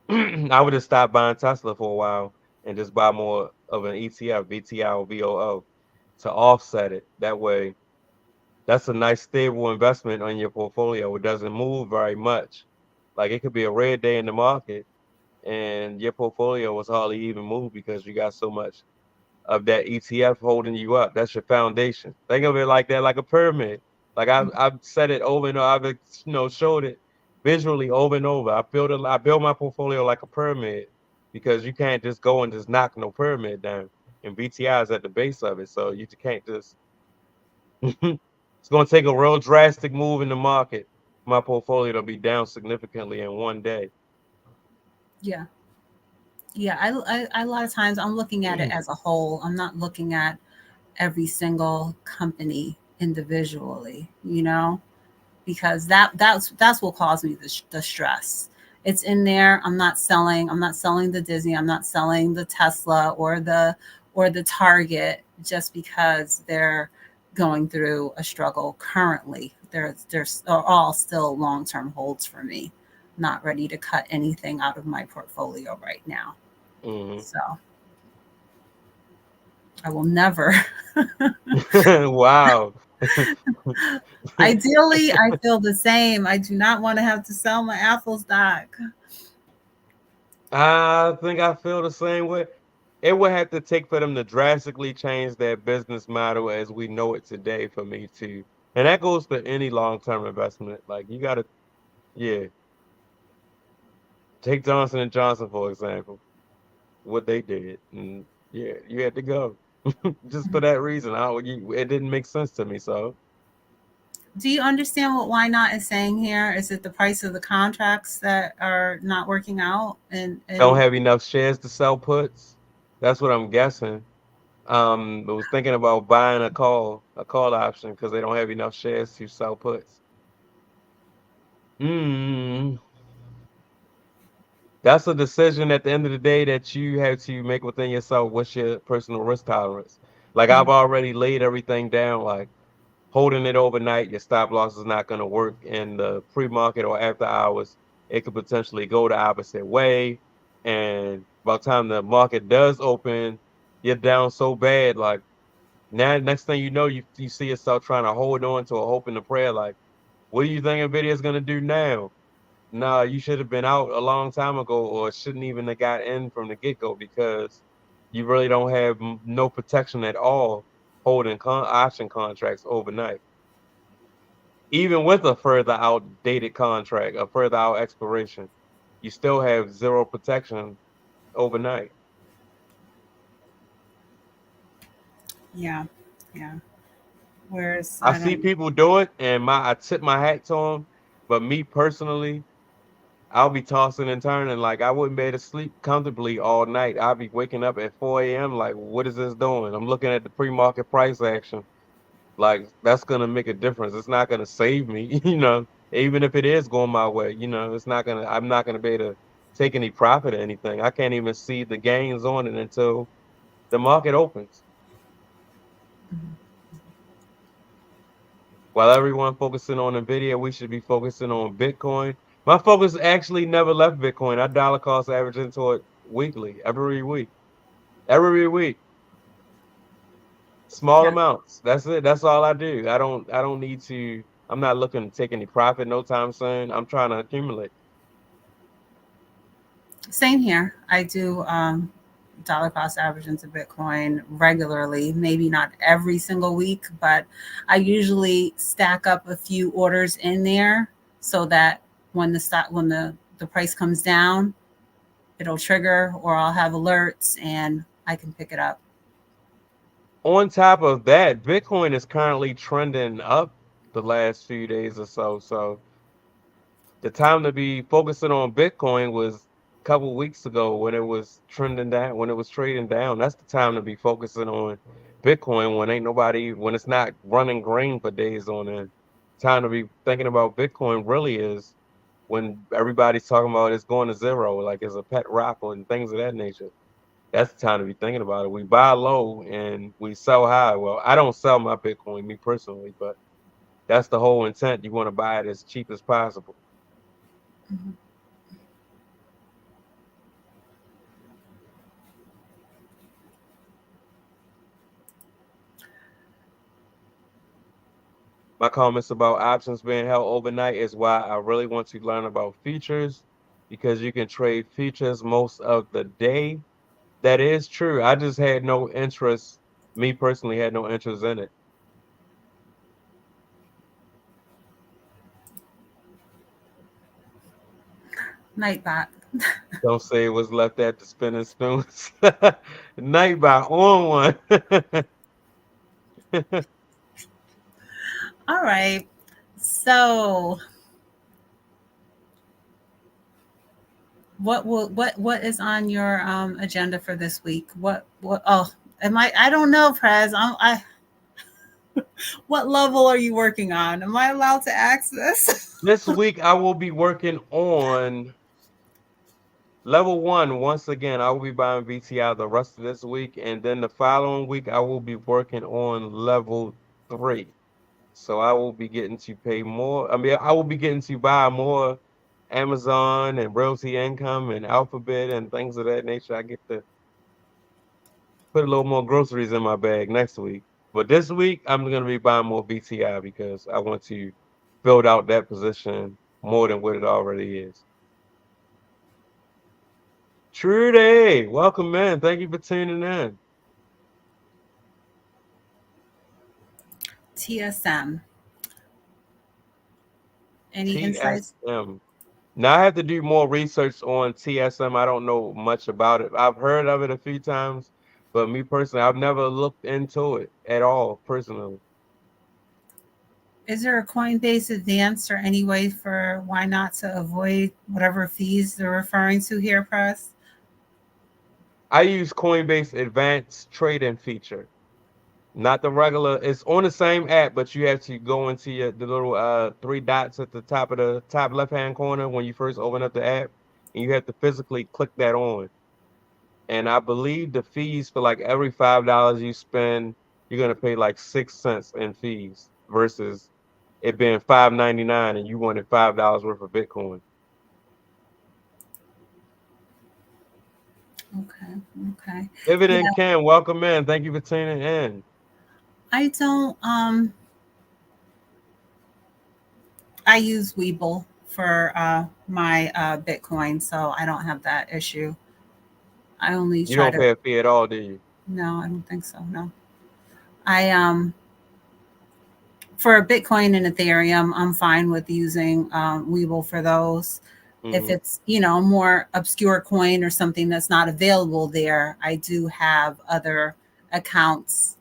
I would just stop buying Tesla for a while and just buy more of an ETF, VTI or VOO to offset it. That way, that's a nice stable investment on your portfolio. It doesn't move very much. Like it could be a red day in the market and your portfolio was hardly even moved because you got so much of that ETF holding you up. That's your foundation. Think of it like that, like a pyramid. Like I've said it over and over. I've showed it visually over and over. I build my portfolio like a pyramid because you can't just go and just knock no pyramid down. And BTI is at the base of it, so you can't just. It's going to take a real drastic move in the market. My portfolio to be down significantly in one day. Yeah. Yeah, a lot of times I'm looking at it as a whole. I'm not looking at every single company individually, because that's what caused me the stress. It's in there. I'm not selling. I'm not selling the Disney. I'm not selling the Tesla or the Target just because they're going through a struggle currently. They're all still long term holds for me. Not ready to cut anything out of my portfolio right now. Hmm. So I will never. Wow. Ideally, I feel the same. I do not want to have to sell my Apple stock. I think I feel the same way. It would have to take for them to drastically change their business model as we know it today for me to. And that goes for any long-term investment. Like you gotta, yeah, take Johnson and Johnson for example, what they did. And yeah, you had to go. Just for that reason. It didn't make sense to me. So Do you understand what why not is saying here? Is it the price of the contracts that are not working out? don't And have enough shares to sell puts. That's what I'm guessing. I was thinking about buying a call option because they don't have enough shares to sell puts. Mm, that's a decision at the end of the day that you have to make within yourself. What's your personal risk tolerance? Like I've Mhm. already laid everything down, like holding it overnight, your stop loss is not going to work in the pre-market or after hours. It could potentially go the opposite way. And by the time the market does open, you're down so bad, like Now, next thing you know, you see yourself trying to hold on to a hope and a prayer. Like, what do you think Nvidia is gonna do now? Nah, you should have been out a long time ago, or shouldn't even have got in from the get go because you really don't have no protection at all holding option contracts overnight. Even with a further outdated contract, a further out expiration, you still have zero protection overnight. Yeah, yeah. Whereas I I see don't. people do it, and I tip my hat to them. But me personally, I'll be tossing and turning. Like I wouldn't be able to sleep comfortably all night. I'll be waking up at 4 a.m. Like, what is this doing? I'm looking at the pre-market price action. Like that's gonna make a difference. It's not gonna save me, even if it is going my way, it's not gonna I'm not gonna be able to take any profit or anything. I can't even see the gains on it until the market opens. While everyone focusing on Nvidia, we should be focusing on Bitcoin. My focus actually never left Bitcoin. I dollar cost average into it weekly, every week. Every week. Small Yeah, amounts. That's it. That's all I do. I don't need to. I'm not looking to take any profit no time soon. I'm trying to accumulate. same here. I do dollar cost average into Bitcoin regularly, maybe not every single week, but I usually stack up a few orders in there so that when the price comes down, it'll trigger or I'll have alerts and I can pick it up. On top of that, Bitcoin is currently trending up the last few days or so. So the time to be focusing on Bitcoin was a couple weeks ago when it was trending down, when it was trading down. That's the time to be focusing on Bitcoin when ain't nobody, when it's not running green for days on end. Time to be thinking about Bitcoin really is when everybody's talking about it's going to zero, like it's a pet rock and things of that nature. That's the time to be thinking about it. We buy low and we sell high. Well, I don't sell my Bitcoin, me personally, but that's the whole intent. You want to buy it as cheap as possible. Mhm. My comments about options being held overnight is why I really want to learn about futures because you can trade futures most of the day. That is true. I just had no interest, me personally had no interest in it. Nightbot. Don't say it was left at the spinning spoons. Night by on one. All right. So what is on your agenda for this week? What oh am I don't know, Prez. I what level are you working on? Am I allowed to ask this? This week I will be working on level one. Once again, I will be buying VTI the rest of this week, and then the following week I will be working on level three. So I will be getting to pay more. I mean, I will be getting to buy more Amazon and Realty Income and Alphabet and things of that nature. I get to put a little more groceries in my bag next week. But this week I'm gonna be buying more VTI because I want to build out that position more than what it already is. Trudy, welcome in. Thank you for tuning in. TSM. Any insights? TSM. Now I have to do more research on TSM. I don't know much about it. I've heard of it a few times, but me personally, I've never looked into it at all, personally. Is there a Coinbase advance or any way for why not to avoid whatever fees they're referring to here, Press? I use Coinbase Advanced Trading feature. Not the regular. It's on the same app, but you have to go into the little three dots at the top of the top left hand corner when you first open up the app, and you have to physically click that on. And I believe the fees for like every $5 you spend, you're gonna pay like 6 cents in fees versus it being $5.99 and you wanted $5 worth of Bitcoin. Okay, okay. Dividend Yeah, Ken, welcome in. Thank you for tuning in. I don't. I use Webull for my Bitcoin, so I don't have that issue. I only You try don't to. pay a fee at all, do you? No, I don't think so. No, I for Bitcoin and Ethereum, I'm fine with using Webull for those. If Hmm. it's more obscure coin or something that's not available there, I do have other accounts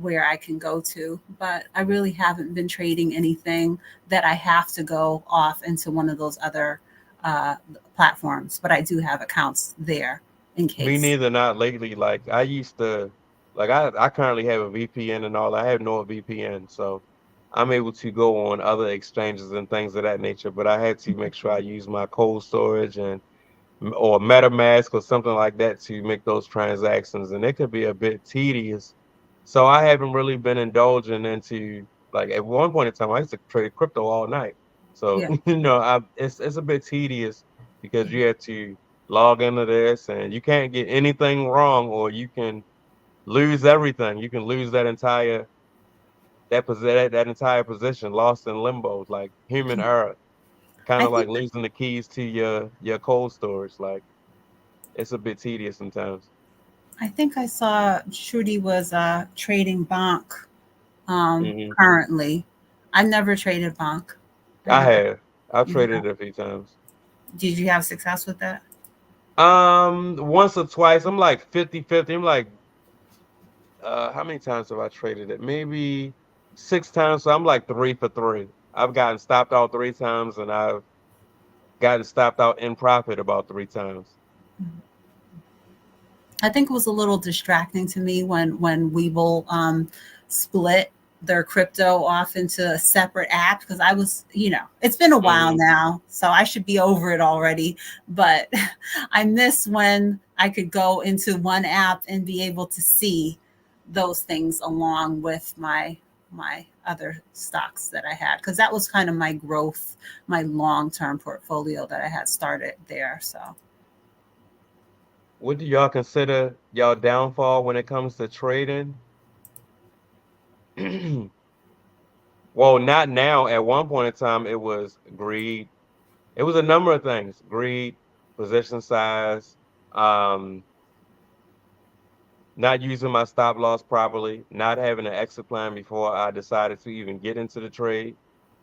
where I can go to. But I really haven't been trading anything that I have to go off into one of those other uh, platforms. But I do have accounts there in Me case. neither, not lately. Like I used to, like I currently have a VPN and all. I have no VPN, so I'm able to go on other exchanges and things of that nature. But I had to make sure I use my cold storage and or MetaMask or something like that to make those transactions, and it could be a bit tedious. So I haven't really been indulging into like at one point in time I used to trade crypto all night. So Yeah. it's a bit tedious because you have to log into this and you can't get anything wrong or you can lose everything. You can lose that entire position lost in limbo, like human error, kind I of like think losing the keys to your cold storage. Like it's a bit tedious sometimes. I saw Shruti was trading Bonk Hmm. currently. I've never traded Bonk. I I never. have. I've You traded have. it a few times. Did you have success with that? Once or twice. I'm like 50-50. I'm like, how many times have I traded it? Maybe 6 times. So I'm like 3 for 3. I've gotten stopped out 3 times and I've gotten stopped out in profit about 3 times. I think it was a little distracting to me when Webull split their crypto off into a separate app because I was, it's been a while Hmm. now, so I should be over it already. But I miss when I could go into one app and be able to see those things along with my other stocks that I had because that was kind of my growth, my long term portfolio that I had started there. So What do y'all consider y'all downfall when it comes to trading? Well, not now. At one point in time, it was greed. It was a number of things: greed, position size, um, not using my stop loss properly, not having an exit plan before I decided to even get into the trade.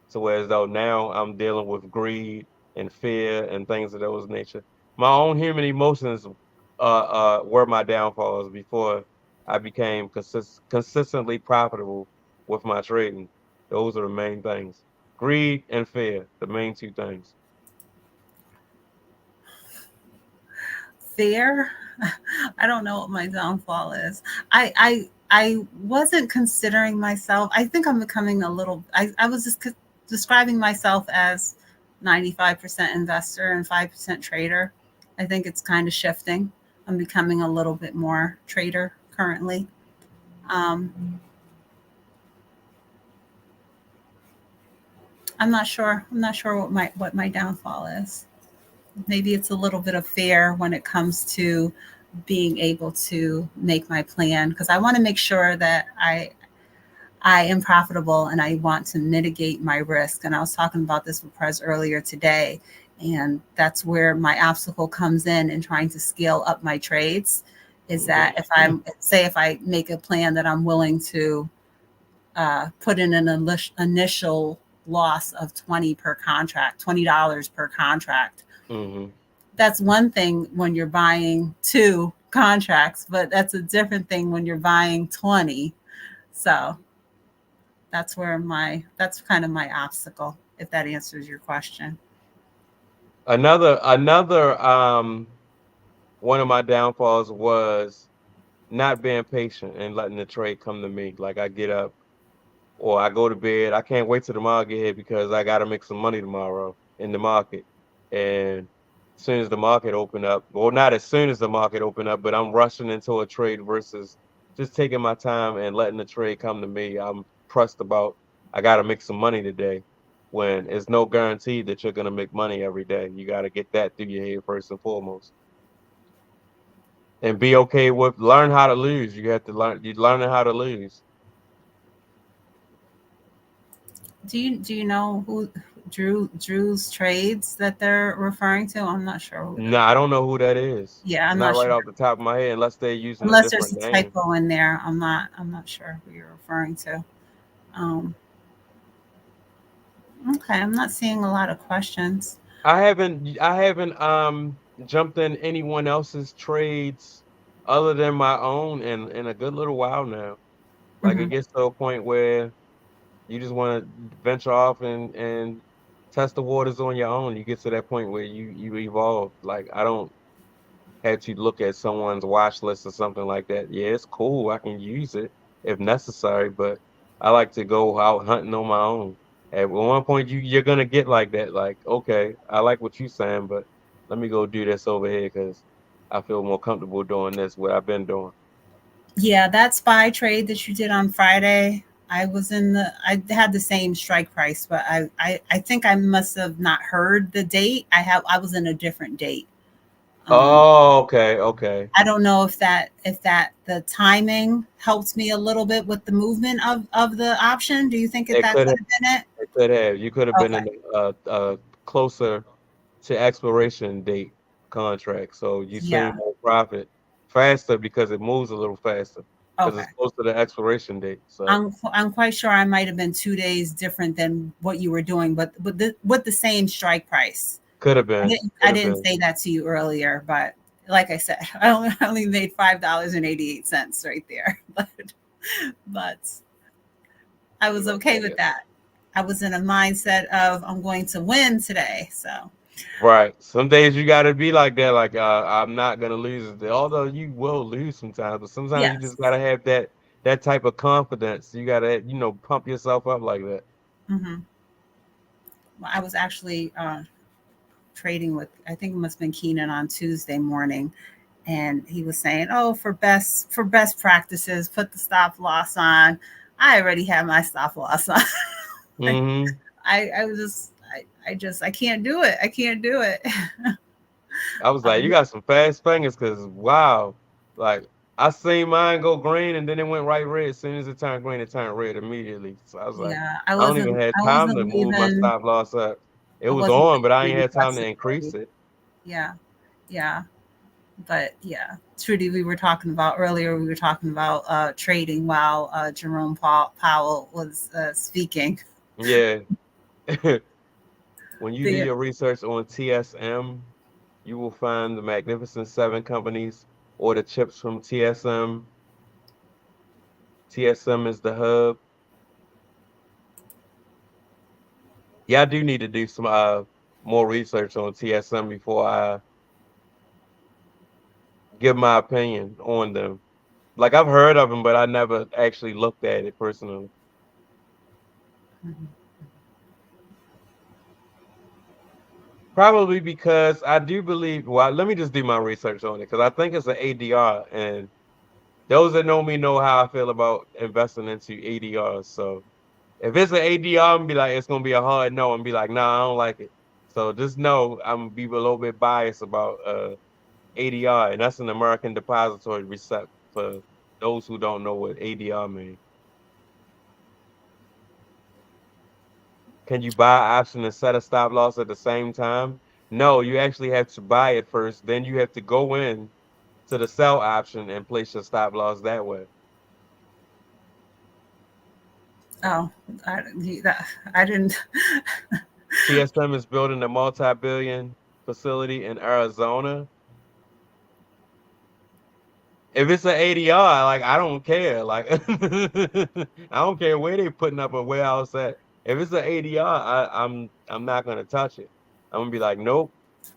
So whereas though now I'm dealing with greed and fear and things of those nature. My own human emotions were my downfalls before I became consistently profitable with my trading. Those are the main things. Greed and fear, the main two things. fair. I don't know what my downfall is. I wasn't considering myself. I think I'm becoming a little. I was just describing myself as 95% investor and 5% trader. I think it's kind of shifting. I'm becoming a little bit more trader currently. Um, I'm not sure. I'm not sure what my downfall is. Maybe it's a little bit of fear when it comes to being able to make my plan because I want to make sure that I am profitable and I want to mitigate my risk. And I was talking about this with Prez earlier today, and that's where my obstacle comes in trying to scale up my trades. Is that if I make a plan that I'm willing to put in an initial loss of 20 per contract, $20 per contract, Hmm. that's one thing when you're buying two contracts, but that's a different thing when you're buying 20. So that's kind of my obstacle, if that answers your question. Another one of my downfalls was not being patient and letting the trade come to me. Like I get up or I go to bed. I can't wait till tomorrow get here because I got to make some money tomorrow in the market. And as soon as the market open up, well, not as soon as the market open up, but I'm rushing into a trade versus just taking my time and letting the trade come to me. I'm pressed about I got to make some money today. When it's no guarantee that you're gonna make money every day, you got to get that through your head first and foremost, and be okay with learn how to lose. You have to learn. You learning how to lose. Do you know who Drew's trades that they're referring to? I'm not sure who No, they're. I don't know who that is. Yeah, I'm Not not right sure. off the top of my head, unless they're using a Unless there's different a name. typo in there, I'm not sure who you're referring to. Um, okay, I'm not seeing a lot of questions. I haven't jumped in anyone else's trades other than my own in a good little while now. Like it Hmm. gets to a point where you just want to venture off and test the waters on your own. You get to that point where you evolve. Like I don't have to look at someone's watch list or something like that. Yeah, it's cool. I can use it if necessary, but I like to go out hunting on my own. At one point, you're gonna get like that. Like, okay, I like what you're saying, but let me go do this over here because I feel more comfortable doing this. What I've been doing. Yeah, that spy trade that you did on Friday, I had the same strike price, but I think I must have not heard the date. I was in a different date. Um, Oh, okay, okay. I don't know if that the timing helped me a little bit with the movement of the option. Do you think that It that could could have, have been it? it could have. You could have been Okay. in closer to expiration date contract. So you Yeah. seen more profit faster because it moves a little faster because Okay. it's close to the expiration date. So I'm quite sure I might have been 2 days different than what you were doing, but with the same strike price. could have I been, didn't could I have didn't been. say that to you earlier, but like I said, I only made $5.88 right there. But I was okay with Right. that. I was in a mindset of I'm going to win today. So Right. Some days you gotta be like that. Like I'm not gonna lose it. Although you will lose sometimes, but sometimes you yes. just gotta have that type of confidence. You gotta pump yourself up like that. Hmm. Well, I was actually trading with, I think it must have been Keenan on Tuesday morning, and he was saying, "Oh, for best practices, put the stop loss on." I already have my stop loss on. Hmm. I was I can't do it. I can't do it. I was like, you got some fast fingers, cause wow, like I seen mine go green and then it went right red. As soon as it turned green, it turned red immediately. So I was like, Yeah, I don't even have I time to wasn't move my leaving. stop loss up. It I was wasn't on, but I ain't leaving had time to aggressively. increase it. Yeah, yeah, but yeah, Trudy, we were talking about earlier. We were talking about trading while Jerome Powell was speaking. Yeah. When you do The your research on TSM, you will find the Magnificent Seven companies or the chips from TSM. TSM is the hub. Yeah, I do need to do some more research on TSM before I give my opinion on them. Like I've heard of them, but I never actually looked at it personally. Probably because I do believe. Well, let me just do my research on it because I think it's an ADR, and those that know me know how I feel about investing into ADRs. So if it's an ADR, I'm be like, it's gonna be a hard no, and be like, nah, I don't like it. So just know I'm gonna be a little bit biased about ADR, and that's an American Depository Receipt for those who don't know what ADR means. Can you buy option and set a stop loss at the same time? No, you actually have to buy it first. Then you have to go in to the sell option and place your stop loss that way. oh, I, I didn't. TSM is building a multi-billion facility in Arizona. If it's an ADR, like I don't care. Like I don't care where they putting up a warehouse at. If it's an ADR, I'm not gonna touch it. I'm gonna be like, nope.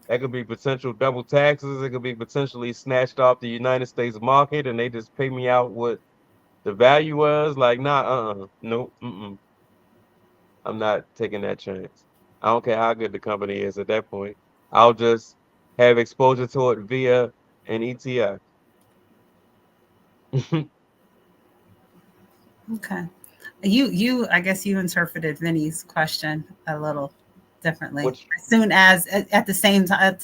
That could be potential double taxes. It could be potentially snatched off the United States market, and they just pay me out what the value was. Like, nah, nope, I'm not taking that chance. I don't care how good the company is at that point. I'll just have exposure to it via an ETF. Okay, you I guess you interpreted Vinny's question a little differently. Which As soon as at the same time,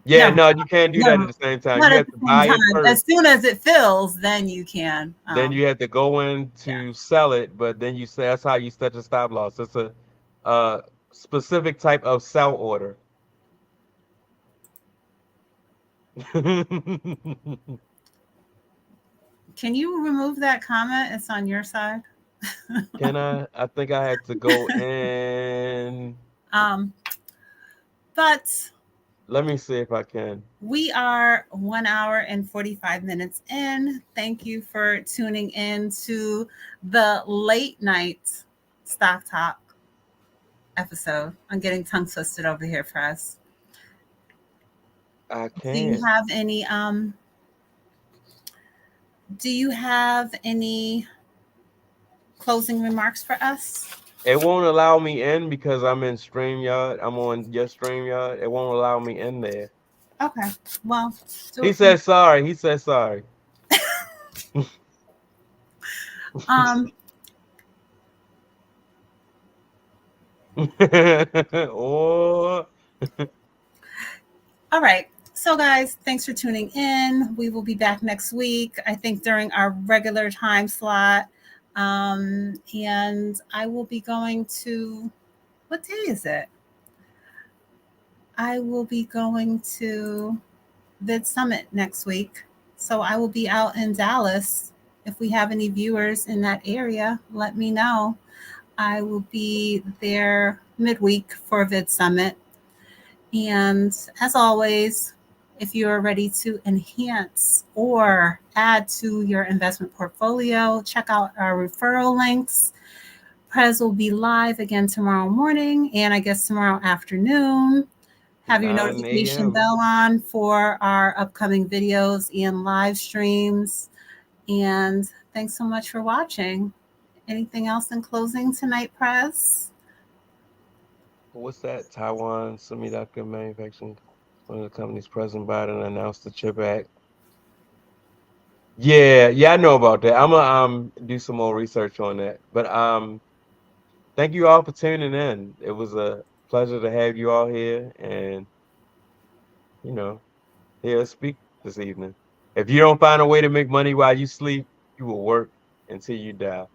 Yeah, Never, no, you can't do that never, at the same time. not You at have the to same buy it time. As first, soon as it fills, then you can. then you have to go in Yeah. to sell it, but then you say that's how you set your stop loss. It's a uh specific type of sell order. Can you remove that comment? It's on your side. Can I? I think I had to go in. um, but Let me see if I can. we are 1 hour and 45 minutes in. Thank you for tuning in to the late night stock talk episode. I'm getting tongue twisted over here, Press. I Do you can't. have any do you have any closing remarks for us? It won't allow me in because I'm in StreamYard. I'm on your StreamYard. It won't allow me in there. Okay. Well, do He it from said sorry. He said sorry. um Or all right. So guys, thanks for tuning in. We will be back next week, I think during our regular time slot. And I will be going to, what day is it? I will be going to Vid Summit next week. So I will be out in Dallas. If we have any viewers in that area, let me know. I will be there midweek for Vid Summit. And as always, if you are ready to enhance or add to your investment portfolio, check out our referral links. Prez will be live again tomorrow morning and I guess tomorrow afternoon. Have your 9 notification a.m. bell on for our upcoming videos and live streams. And thanks so much for watching. Anything else in closing tonight, Prez? What's that? Taiwan Semiconductor Manufacturing, one of the companies President Biden announced the CHIP Act. Yeah, yeah, I know about that. I'm gonna do some more research on that. But thank you all for tuning in. It was a pleasure to have you all here and you know, hear us speak this evening. If you don't find a way to make money while you sleep, you will work until you die.